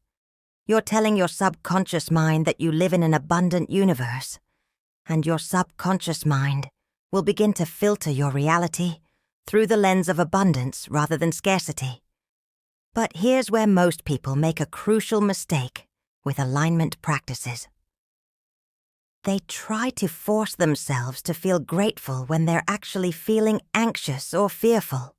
You're telling your subconscious mind that you live in an abundant universe, and your subconscious mind will begin to filter your reality through the lens of abundance rather than scarcity. But here's where most people make a crucial mistake with alignment practices. They try to force themselves to feel grateful when they're actually feeling anxious or fearful,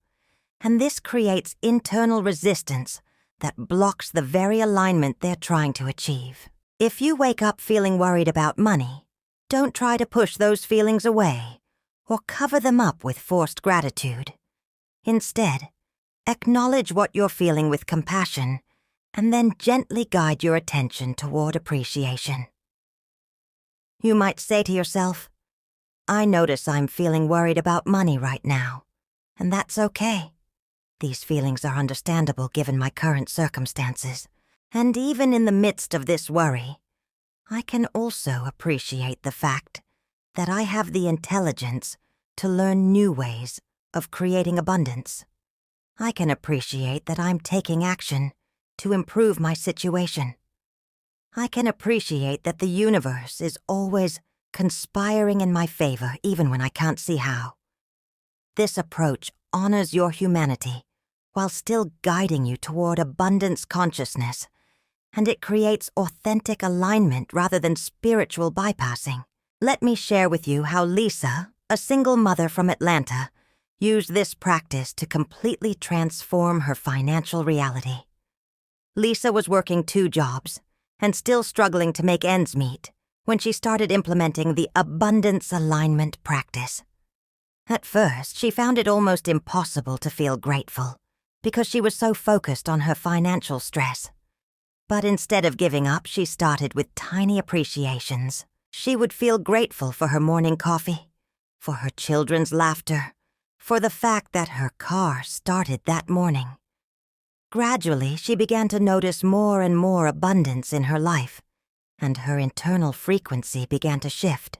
and this creates internal resistance that blocks the very alignment they're trying to achieve. If you wake up feeling worried about money, don't try to push those feelings away or cover them up with forced gratitude. Instead, acknowledge what you're feeling with compassion and then gently guide your attention toward appreciation. You might say to yourself, I notice I'm feeling worried about money right now, and that's okay. These feelings are understandable given my current circumstances, and even in the midst of this worry, I can also appreciate the fact that I have the intelligence to learn new ways of creating abundance. I can appreciate that I'm taking action to improve my situation. I can appreciate that the universe is always conspiring in my favor even when I can't see how. This approach honors your humanity while still guiding you toward abundance consciousness, and it creates authentic alignment rather than spiritual bypassing. Let me share with you how Lisa, a single mother from Atlanta, used this practice to completely transform her financial reality. Lisa was working 2 jobs and still struggling to make ends meet when she started implementing the abundance alignment practice. At first, she found it almost impossible to feel grateful because she was so focused on her financial stress. But instead of giving up, she started with tiny appreciations. She would feel grateful for her morning coffee, for her children's laughter, for the fact that her car started that morning. Gradually, she began to notice more and more abundance in her life, and her internal frequency began to shift.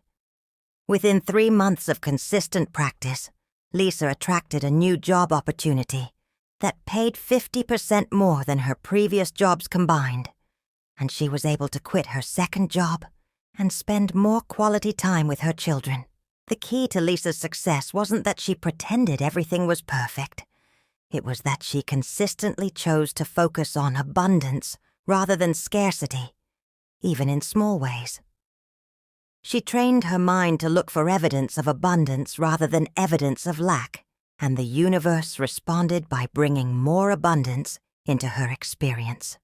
Within 3 months of consistent practice, Lisa attracted a new job opportunity that paid 50% more than her previous jobs combined, and she was able to quit her second job and spend more quality time with her children. The key to Lisa's success wasn't that she pretended everything was perfect. It was that she consistently chose to focus on abundance rather than scarcity, even in small ways. She trained her mind to look for evidence of abundance rather than evidence of lack, and the universe responded by bringing more abundance into her experience.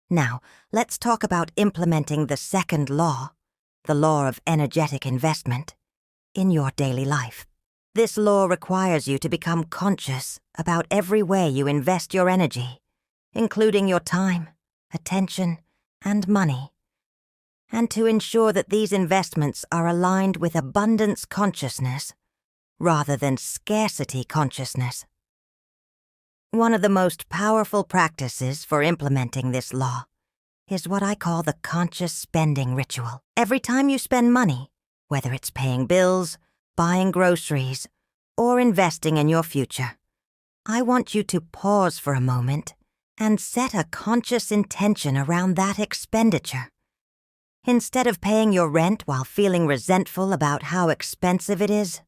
Now, let's talk about implementing the second law, the law of energetic investment, in your daily life. This law requires you to become conscious about every way you invest your energy, including your time, attention, and money, and to ensure that these investments are aligned with abundance consciousness rather than scarcity consciousness. One of the most powerful practices for implementing this law is what I call the conscious spending ritual. Every time you spend money, whether it's paying bills, buying groceries, or investing in your future, I want you to pause for a moment and set a conscious intention around that expenditure. Instead of paying your rent while feeling resentful about how expensive it is,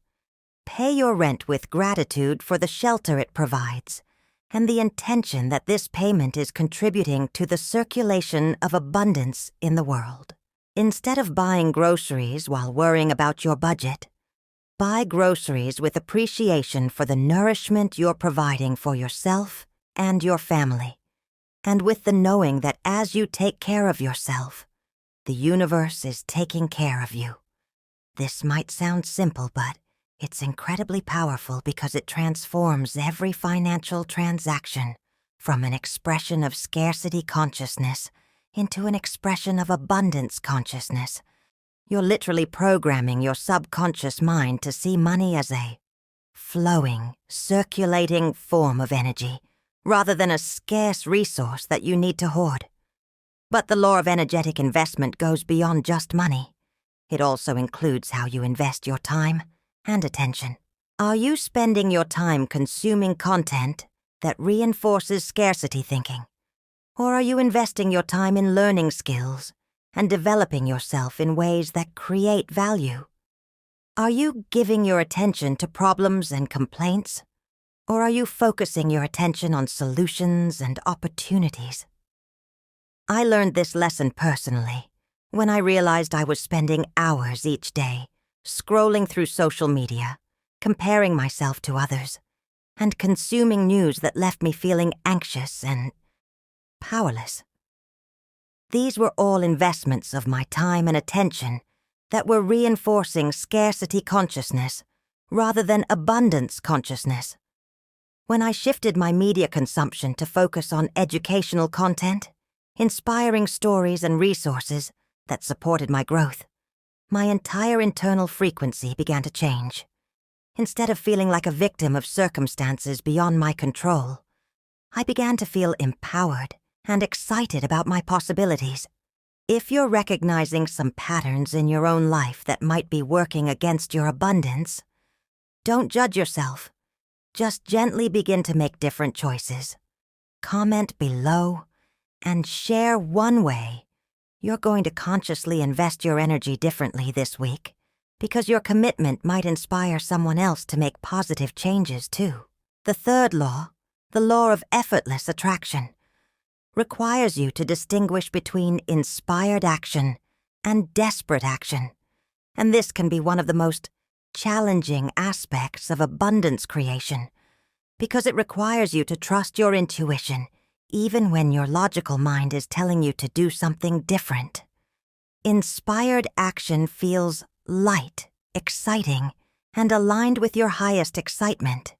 pay your rent with gratitude for the shelter it provides and the intention that this payment is contributing to the circulation of abundance in the world. Instead of buying groceries while worrying about your budget, buy groceries with appreciation for the nourishment you're providing for yourself and your family, and with the knowing that as you take care of yourself, the universe is taking care of you. This might sound simple, but it's incredibly powerful because it transforms every financial transaction from an expression of scarcity consciousness into an expression of abundance consciousness. You're literally programming your subconscious mind to see money as a flowing, circulating form of energy, rather than a scarce resource that you need to hoard. But the law of energetic investment goes beyond just money. It also includes how you invest your time and attention. Are you spending your time consuming content that reinforces scarcity thinking? Or are you investing your time in learning skills and developing yourself in ways that create value? Are you giving your attention to problems and complaints? Or are you focusing your attention on solutions and opportunities? I learned this lesson personally when I realized I was spending hours each day scrolling through social media, comparing myself to others, and consuming news that left me feeling anxious and powerless. These were all investments of my time and attention that were reinforcing scarcity consciousness rather than abundance consciousness. When I shifted my media consumption to focus on educational content, inspiring stories and resources that supported my growth, my entire internal frequency began to change. Instead of feeling like a victim of circumstances beyond my control, I began to feel empowered and excited about my possibilities. If you're recognizing some patterns in your own life that might be working against your abundance, don't judge yourself. Just gently begin to make different choices. Comment below and share one way you're going to consciously invest your energy differently this week, because your commitment might inspire someone else to make positive changes too. The third law, the law of effortless attraction, requires you to distinguish between inspired action and desperate action, and this can be one of the most challenging aspects of abundance creation, because it requires you to trust your intuition even when your logical mind is telling you to do something different. Inspired action feels light, exciting, and aligned with your highest excitement,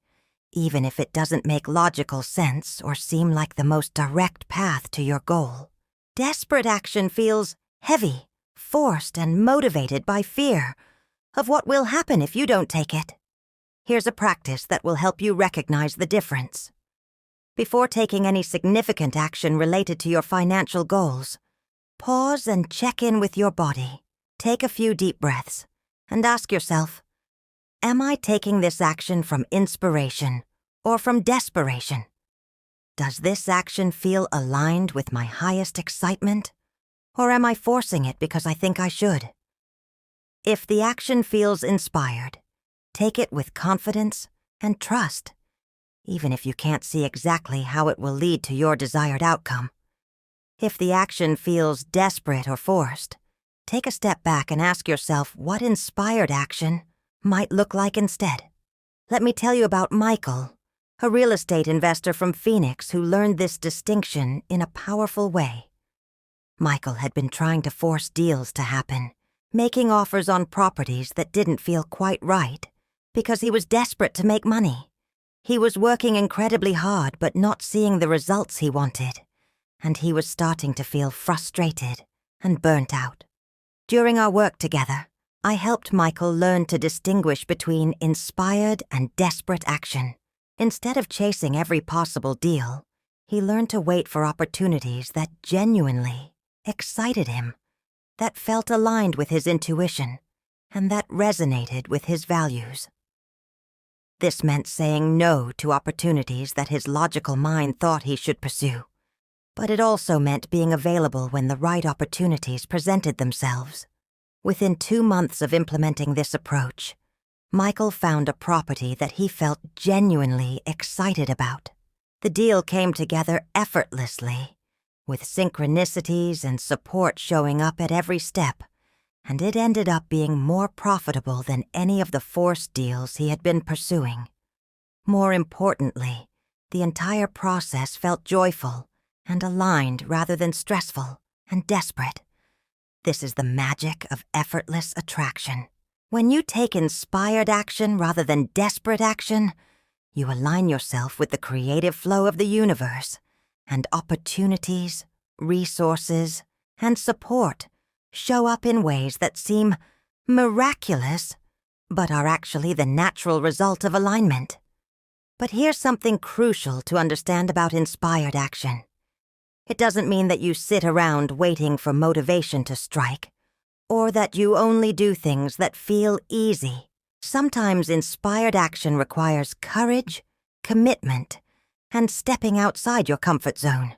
even if it doesn't make logical sense or seem like the most direct path to your goal. Desperate action feels heavy, forced, and motivated by fear of what will happen if you don't take it. Here's a practice that will help you recognize the difference. Before taking any significant action related to your financial goals, pause and check in with your body. Take a few deep breaths and ask yourself, am I taking this action from inspiration or from desperation? Does this action feel aligned with my highest excitement, or am I forcing it because I think I should? If the action feels inspired, take it with confidence and trust, even if you can't see exactly how it will lead to your desired outcome. If the action feels desperate or forced, take a step back and ask yourself what inspired action might look like instead. Let me tell you about Michael, a real estate investor from Phoenix who learned this distinction in a powerful way. Michael had been trying to force deals to happen, making offers on properties that didn't feel quite right, because he was desperate to make money. He was working incredibly hard but not seeing the results he wanted, and he was starting to feel frustrated and burnt out. During our work together, I helped Michael learn to distinguish between inspired and desperate action. Instead of chasing every possible deal, he learned to wait for opportunities that genuinely excited him, that felt aligned with his intuition, and that resonated with his values. This meant saying no to opportunities that his logical mind thought he should pursue, but it also meant being available when the right opportunities presented themselves. Within 2 months of implementing this approach, Michael found a property that he felt genuinely excited about. The deal came together effortlessly, with synchronicities and support showing up at every step, and it ended up being more profitable than any of the forced deals he had been pursuing. More importantly, the entire process felt joyful and aligned rather than stressful and desperate. This is the magic of effortless attraction. When you take inspired action rather than desperate action, you align yourself with the creative flow of the universe, and opportunities, resources, and support show up in ways that seem miraculous, but are actually the natural result of alignment. But here's something crucial to understand about inspired action. It doesn't mean that you sit around waiting for motivation to strike, or that you only do things that feel easy. Sometimes inspired action requires courage, commitment, and stepping outside your comfort zone.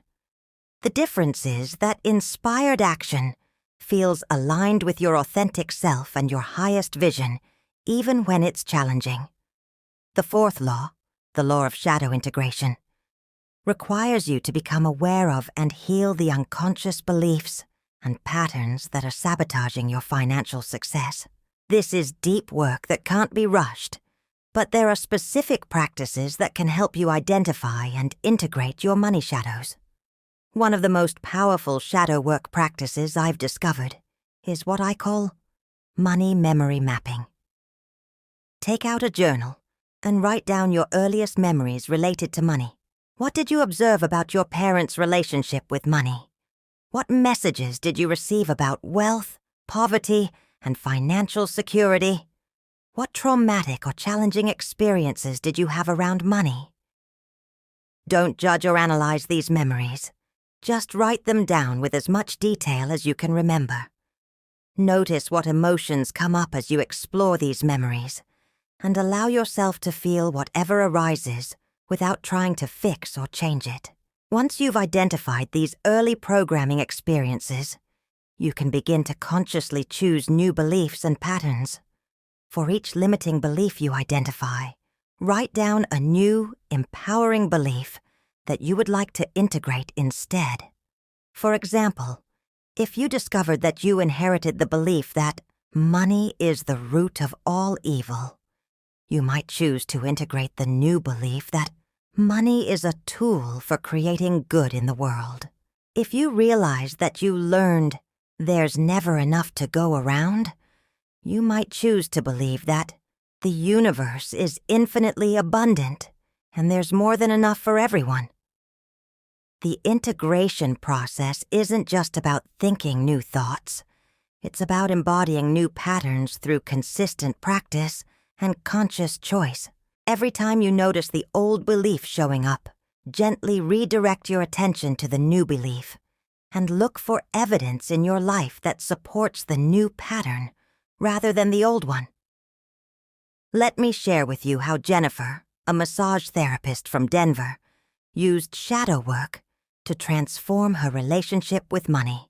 The difference is that inspired action feels aligned with your authentic self and your highest vision, even when it's challenging. The fourth law, the law of shadow integration, requires you to become aware of and heal the unconscious beliefs and patterns that are sabotaging your financial success. This is deep work that can't be rushed, but there are specific practices that can help you identify and integrate your money shadows. One of the most powerful shadow work practices I've discovered is what I call money memory mapping. Take out a journal and write down your earliest memories related to money. What did you observe about your parents' relationship with money? What messages did you receive about wealth, poverty, and financial security? What traumatic or challenging experiences did you have around money? Don't judge or analyze these memories. Just write them down with as much detail as you can remember. Notice what emotions come up as you explore these memories, and allow yourself to feel whatever arises without trying to fix or change it. Once you've identified these early programming experiences, you can begin to consciously choose new beliefs and patterns. For each limiting belief you identify, write down a new, empowering belief that you would like to integrate instead. For example, if you discovered that you inherited the belief that money is the root of all evil, you might choose to integrate the new belief that money is a tool for creating good in the world. If you realize that you learned there's never enough to go around, you might choose to believe that the universe is infinitely abundant and there's more than enough for everyone. The integration process isn't just about thinking new thoughts. It's about embodying new patterns through consistent practice and conscious choice. Every time you notice the old belief showing up, gently redirect your attention to the new belief and look for evidence in your life that supports the new pattern rather than the old one. Let me share with you how Jennifer, a massage therapist from Denver, used shadow work to transform her relationship with money.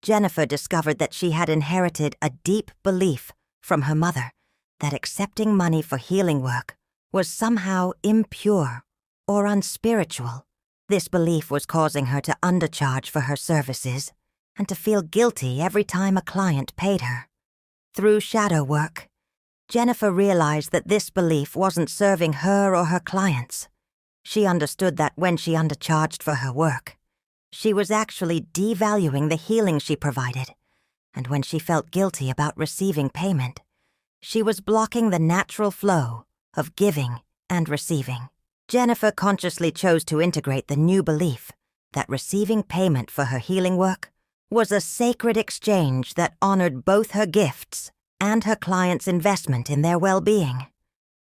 Jennifer discovered that she had inherited a deep belief from her mother that accepting money for healing work was somehow impure or unspiritual. This belief was causing her to undercharge for her services and to feel guilty every time a client paid her. Through shadow work, Jennifer realized that this belief wasn't serving her or her clients. She understood that when she undercharged for her work, she was actually devaluing the healing she provided, and when she felt guilty about receiving payment, she was blocking the natural flow of giving and receiving. Jennifer consciously chose to integrate the new belief that receiving payment for her healing work was a sacred exchange that honored both her gifts and her clients' investment in their well-being.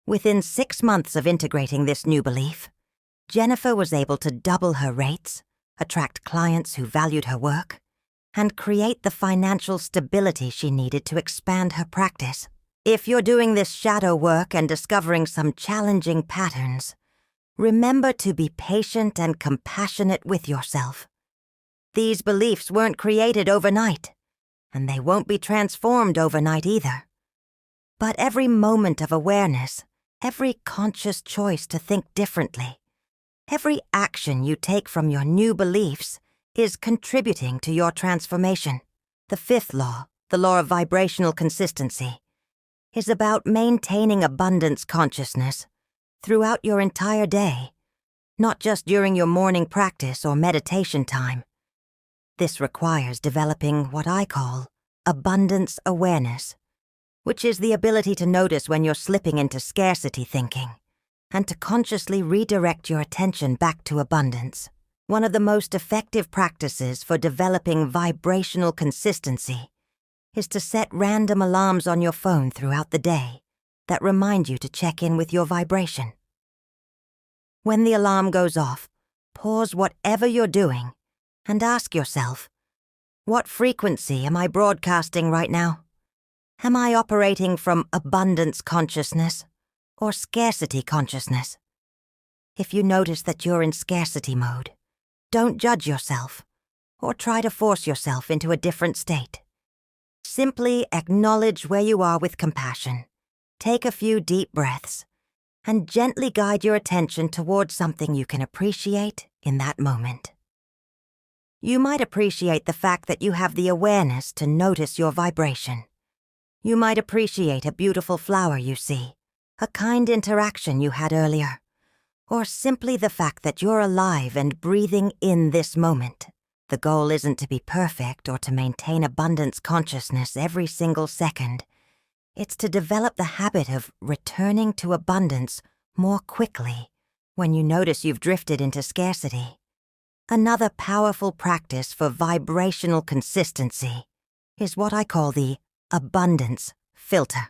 Within 6 months of integrating this new belief, Jennifer was able to double her rates, attract clients who valued her work, and create the financial stability she needed to expand her practice. If you're doing this shadow work and discovering some challenging patterns, remember to be patient and compassionate with yourself. These beliefs weren't created overnight, and they won't be transformed overnight either. But every moment of awareness, every conscious choice to think differently, every action you take from your new beliefs is contributing to your transformation. The fifth law, the law of vibrational consistency, is about maintaining abundance consciousness throughout your entire day, not just during your morning practice or meditation time. This requires developing what I call abundance awareness, which is the ability to notice when you're slipping into scarcity thinking and to consciously redirect your attention back to abundance. One of the most effective practices for developing vibrational consistency is to set random alarms on your phone throughout the day that remind you to check in with your vibration. When the alarm goes off, pause whatever you're doing and ask yourself, what frequency am I broadcasting right now? Am I operating from abundance consciousness or scarcity consciousness? If you notice that you're in scarcity mode, don't judge yourself or try to force yourself into a different state. Simply acknowledge where you are with compassion, take a few deep breaths, and gently guide your attention towards something you can appreciate in that moment. You might appreciate the fact that you have the awareness to notice your vibration. You might appreciate a beautiful flower you see, a kind interaction you had earlier, or simply the fact that you're alive and breathing in this moment. The goal isn't to be perfect or to maintain abundance consciousness every single second. It's to develop the habit of returning to abundance more quickly when you notice you've drifted into scarcity. Another powerful practice for vibrational consistency is what I call the abundance filter.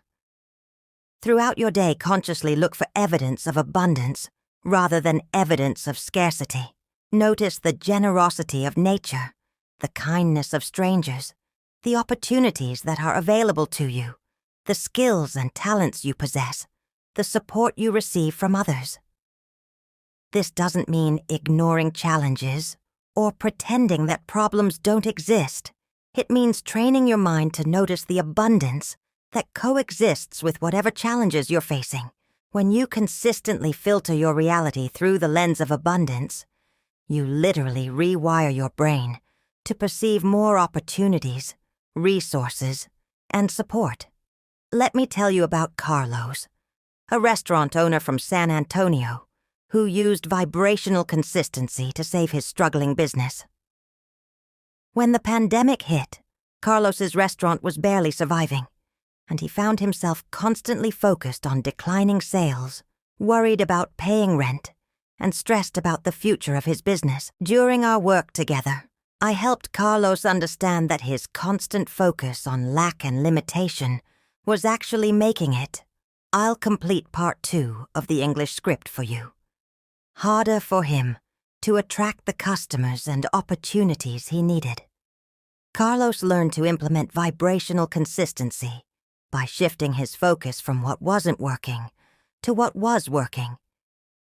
Throughout your day, consciously look for evidence of abundance rather than evidence of scarcity. Notice the generosity of nature, the kindness of strangers, the opportunities that are available to you, the skills and talents you possess, the support you receive from others. This doesn't mean ignoring challenges or pretending that problems don't exist. It means training your mind to notice the abundance that coexists with whatever challenges you're facing. When you consistently filter your reality through the lens of abundance, you literally rewire your brain to perceive more opportunities, resources, and support. Let me tell you about Carlos, a restaurant owner from San Antonio who used vibrational consistency to save his struggling business. When the pandemic hit, Carlos's restaurant was barely surviving, and he found himself constantly focused on declining sales, worried about paying rent, and stressed about the future of his business. During our work together, I helped Carlos understand that his constant focus on lack and limitation was actually making it, I'll complete part 2 of the English script for you, harder for him to attract the customers and opportunities he needed. Carlos learned to implement vibrational consistency by shifting his focus from what wasn't working to what was working.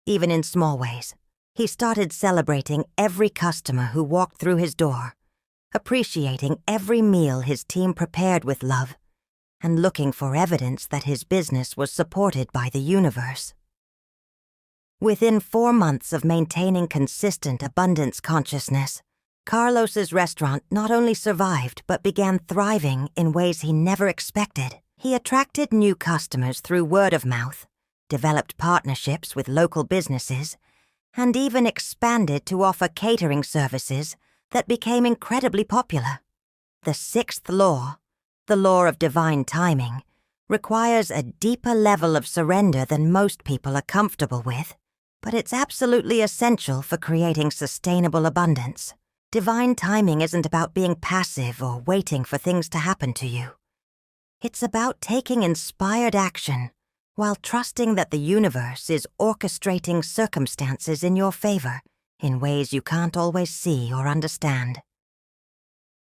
Even in small ways, he started celebrating every customer who walked through his door, appreciating every meal his team prepared with love, and looking for evidence that his business was supported by the universe. Within 4 months of maintaining consistent abundance consciousness, Carlos's restaurant not only survived but began thriving in ways he never expected. He attracted new customers through word of mouth, developed partnerships with local businesses, and even expanded to offer catering services that became incredibly popular. The 6th law, the law of divine timing, requires a deeper level of surrender than most people are comfortable with, but it's absolutely essential for creating sustainable abundance. Divine timing isn't about being passive or waiting for things to happen to you. It's about taking inspired action while trusting that the universe is orchestrating circumstances in your favor in ways you can't always see or understand.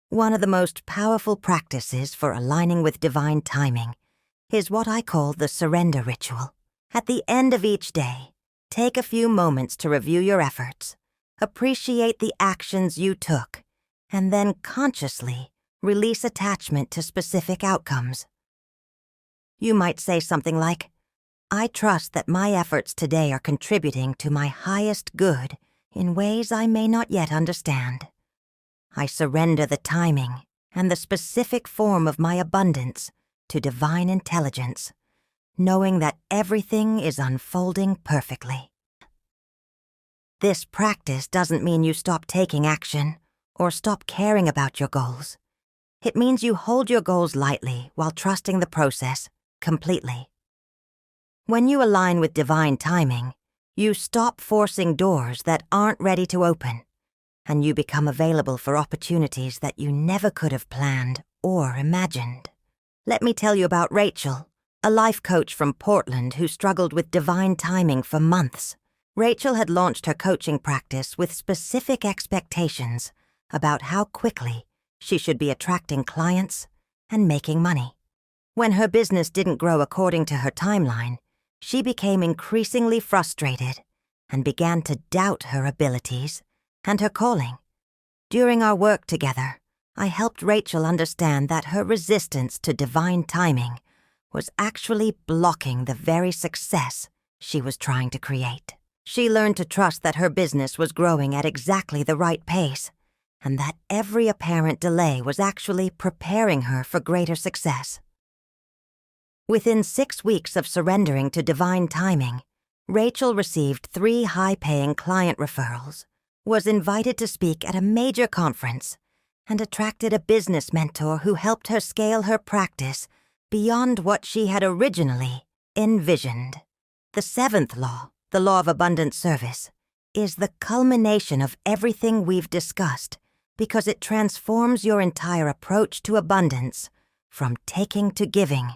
One of the most powerful practices for aligning with divine timing is what I call the surrender ritual. At the end of each day, take a few moments to review your efforts, appreciate the actions you took, and then consciously release attachment to specific outcomes. You might say something like, "I trust that my efforts today are contributing to my highest good in ways I may not yet understand. I surrender the timing and the specific form of my abundance to divine intelligence, knowing that everything is unfolding perfectly." This practice doesn't mean you stop taking action or stop caring about your goals. It means you hold your goals lightly while trusting the process completely. When you align with divine timing, you stop forcing doors that aren't ready to open, and you become available for opportunities that you never could have planned or imagined. Let me tell you about Rachel, a life coach from Portland who struggled with divine timing for months. Rachel had launched her coaching practice with specific expectations about how quickly she should be attracting clients and making money. When her business didn't grow according to her timeline, she became increasingly frustrated and began to doubt her abilities and her calling. During our work together, I helped Rachel understand that her resistance to divine timing was actually blocking the very success she was trying to create. She learned to trust that her business was growing at exactly the right pace, and that every apparent delay was actually preparing her for greater success. Within 6 weeks of surrendering to divine timing, Rachel received 3 high-paying client referrals, was invited to speak at a major conference, and attracted a business mentor who helped her scale her practice beyond what she had originally envisioned. The 7th law, the law of abundant service, is the culmination of everything we've discussed because it transforms your entire approach to abundance from taking to giving,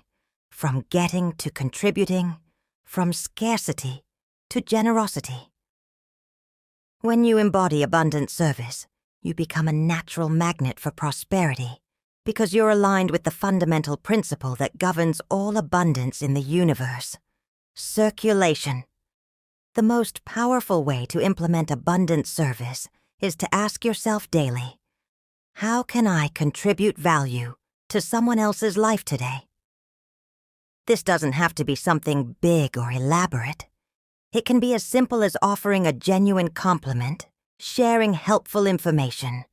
from getting to contributing, from scarcity to generosity. When you embody abundant service, you become a natural magnet for prosperity because you're aligned with the fundamental principle that governs all abundance in the universe: circulation. The most powerful way to implement abundant service is to ask yourself daily, how can I contribute value to someone else's life today? This doesn't have to be something big or elaborate. It can be as simple as offering a genuine compliment, sharing helpful information,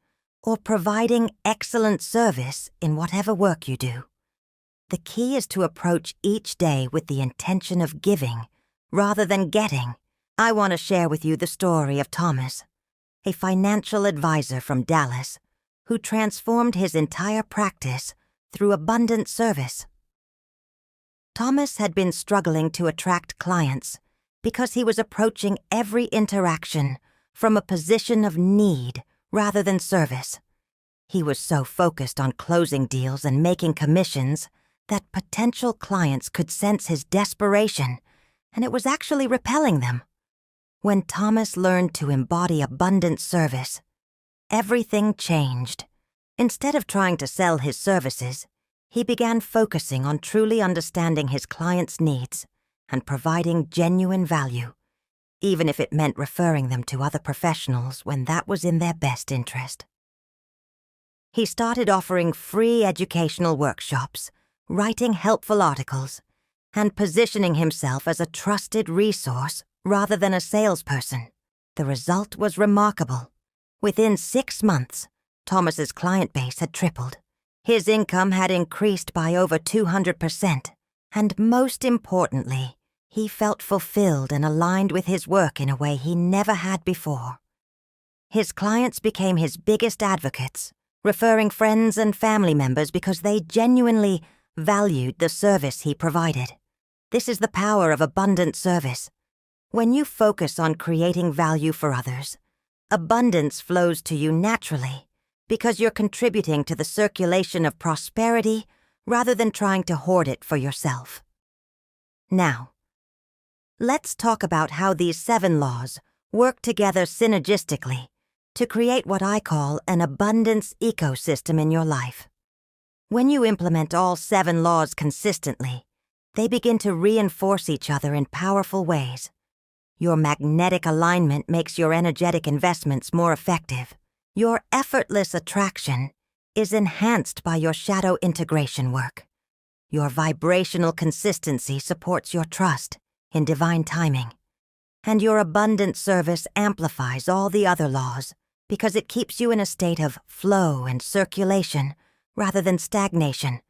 or providing excellent service in whatever work you do. The key is to approach each day with the intention of giving rather than getting. I want to share with you the story of Thomas, a financial advisor from Dallas, who transformed his entire practice through abundant service. Thomas had been struggling to attract clients because he was approaching every interaction from a position of need rather than service. He was so focused on closing deals and making commissions that potential clients could sense his desperation, and it was actually repelling them. When Thomas learned to embody abundant service, everything changed. Instead of trying to sell his services, he began focusing on truly understanding his clients' needs and providing genuine value, even if it meant referring them to other professionals when that was in their best interest. He started offering free educational workshops, writing helpful articles, and positioning himself as a trusted resource rather than a salesperson. The result was remarkable. Within 6 months, Thomas's client base had tripled. His income had increased by over 200%, and most importantly, he felt fulfilled and aligned with his work in a way he never had before. His clients became his biggest advocates, referring friends and family members because they genuinely valued the service he provided. This is the power of abundant service. When you focus on creating value for others, abundance flows to you naturally because you're contributing to the circulation of prosperity rather than trying to hoard it for yourself. Now, let's talk about how these 7 laws work together synergistically to create what I call an abundance ecosystem in your life. When you implement all 7 laws consistently, they begin to reinforce each other in powerful ways. Your magnetic alignment makes your energetic investments more effective. Your effortless attraction is enhanced by your shadow integration work. Your vibrational consistency supports your trust in divine timing. And your abundant service amplifies all the other laws because it keeps you in a state of flow and circulation rather than stagnation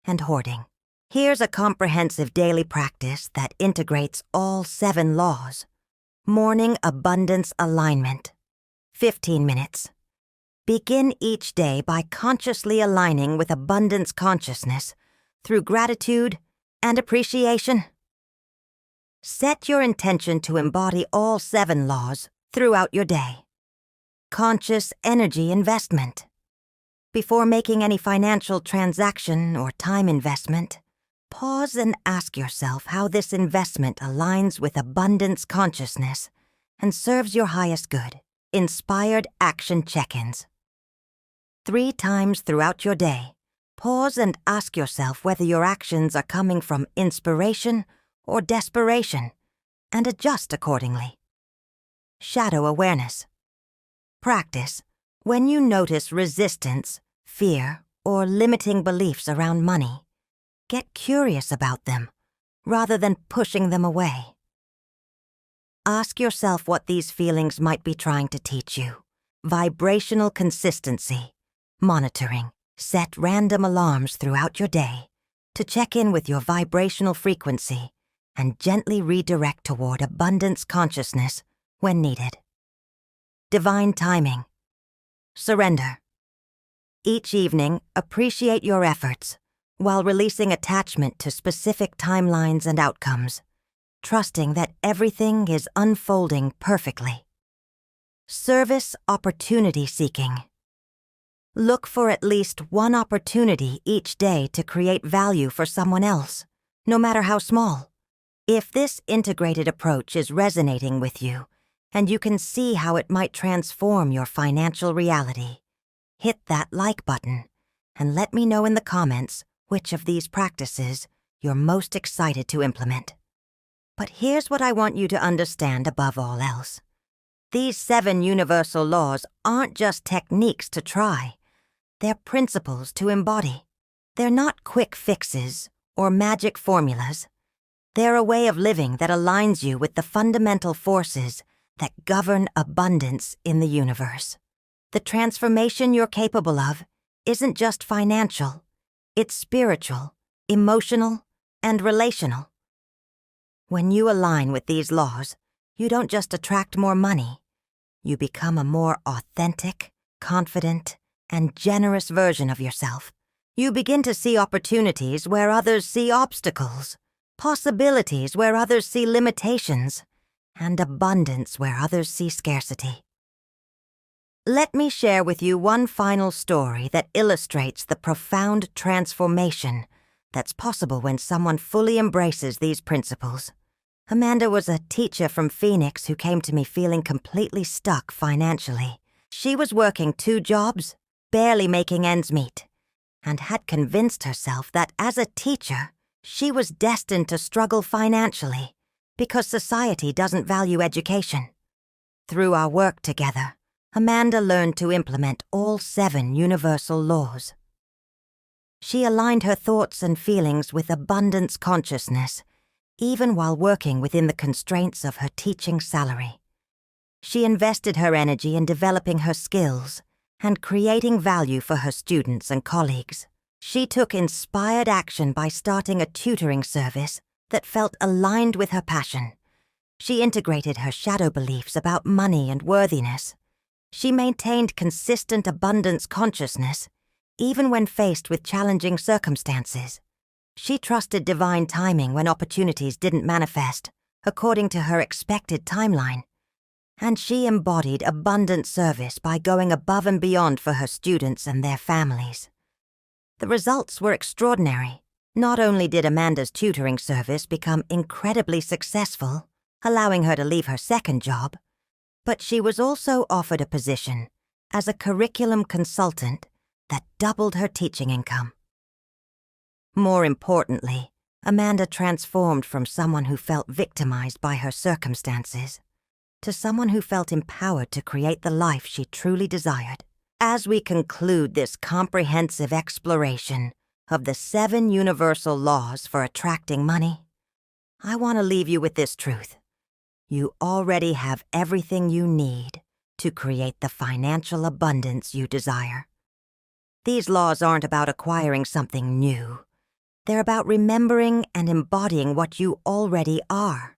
and hoarding. Here's a comprehensive daily practice that integrates all 7 laws. Morning Abundance Alignment. 15 minutes. Begin each day by consciously aligning with abundance consciousness through gratitude and appreciation. Set your intention to embody all 7 laws throughout your day. Conscious energy investment. Before making any financial transaction or time investment, pause and ask yourself how this investment aligns with abundance consciousness and serves your highest good. Inspired action check-ins. 3 times throughout your day, pause and ask yourself whether your actions are coming from inspiration or desperation, and adjust accordingly. Shadow awareness. Practice. When you notice resistance, fear, or limiting beliefs around money, get curious about them rather than pushing them away. Ask yourself what these feelings might be trying to teach you. Vibrational consistency. Monitoring. Set random alarms throughout your day to check in with your vibrational frequency and gently redirect toward abundance consciousness when needed. Divine timing. Surrender. Each evening, appreciate your efforts while releasing attachment to specific timelines and outcomes, trusting that everything is unfolding perfectly. Service opportunity seeking. Look for at least one opportunity each day to create value for someone else, no matter how small. If this integrated approach is resonating with you, and you can see how it might transform your financial reality, hit that like button and let me know in the comments which of these practices you're most excited to implement. But here's what I want you to understand above all else. These 7 universal laws aren't just techniques to try. They're principles to embody. They're not quick fixes or magic formulas. They're a way of living that aligns you with the fundamental forces that govern abundance in the universe. The transformation you're capable of isn't just financial. It's spiritual, emotional, and relational. When you align with these laws, you don't just attract more money. You become a more authentic, confident, and generous version of yourself. You begin to see opportunities where others see obstacles, possibilities where others see limitations, and abundance where others see scarcity. Let me share with you one final story that illustrates the profound transformation that's possible when someone fully embraces these principles. Amanda was a teacher from Phoenix who came to me feeling completely stuck financially. She was working 2 jobs, barely making ends meet, and had convinced herself that as a teacher, she was destined to struggle financially because society doesn't value education. Through our work together, Amanda learned to implement all 7 universal laws. She aligned her thoughts and feelings with abundance consciousness, even while working within the constraints of her teaching salary. She invested her energy in developing her skills and creating value for her students and colleagues. She took inspired action by starting a tutoring service that felt aligned with her passion. She integrated her shadow beliefs about money and worthiness. She maintained consistent abundance consciousness, even when faced with challenging circumstances. She trusted divine timing when opportunities didn't manifest according to her expected timeline. And she embodied abundant service by going above and beyond for her students and their families. The results were extraordinary. Not only did Amanda's tutoring service become incredibly successful, allowing her to leave her second job, but she was also offered a position as a curriculum consultant that doubled her teaching income. More importantly, Amanda transformed from someone who felt victimized by her circumstances to someone who felt empowered to create the life she truly desired. As we conclude this comprehensive exploration of the 7 universal laws for attracting money, I want to leave you with this truth. You already have everything you need to create the financial abundance you desire. These laws aren't about acquiring something new. They're about remembering and embodying what you already are,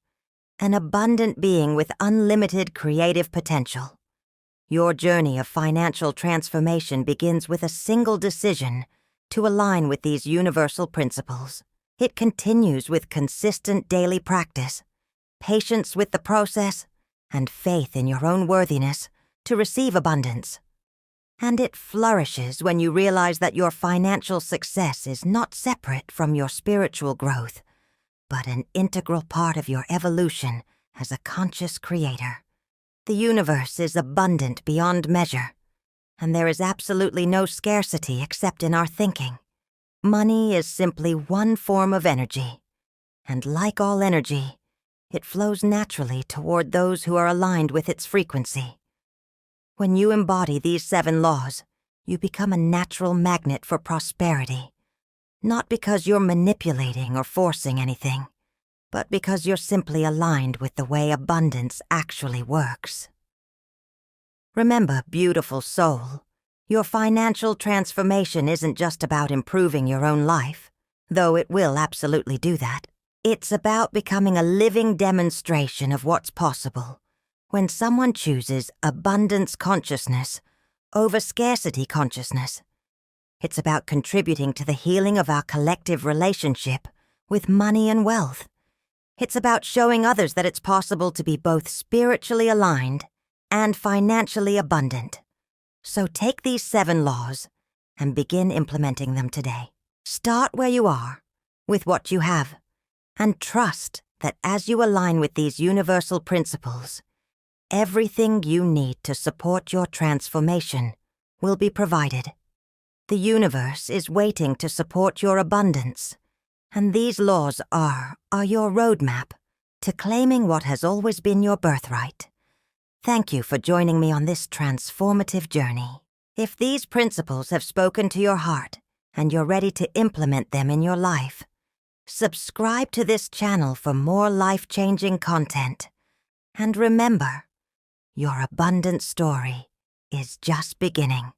an abundant being with unlimited creative potential. Your journey of financial transformation begins with a single decision to align with these universal principles. It continues with consistent daily practice, patience with the process, and faith in your own worthiness to receive abundance. And it flourishes when you realize that your financial success is not separate from your spiritual growth, but an integral part of your evolution as a conscious creator. The universe is abundant beyond measure, and there is absolutely no scarcity except in our thinking. Money is simply one form of energy, and like all energy, it flows naturally toward those who are aligned with its frequency. When you embody these 7 laws, you become a natural magnet for prosperity, not because you're manipulating or forcing anything, but because you're simply aligned with the way abundance actually works. Remember, beautiful soul, your financial transformation isn't just about improving your own life, though it will absolutely do that. It's about becoming a living demonstration of what's possible when someone chooses abundance consciousness over scarcity consciousness. It's about contributing to the healing of our collective relationship with money and wealth. It's about showing others that it's possible to be both spiritually aligned and financially abundant. So take these 7 laws and begin implementing them today. Start where you are, with what you have, and trust that as you align with these universal principles, everything you need to support your transformation will be provided. The universe is waiting to support your abundance, and these laws are your roadmap to claiming what has always been your birthright. Thank you for joining me on this transformative journey. If these principles have spoken to your heart and you're ready to implement them in your life, subscribe to this channel for more life-changing content. And remember, your abundant story is just beginning.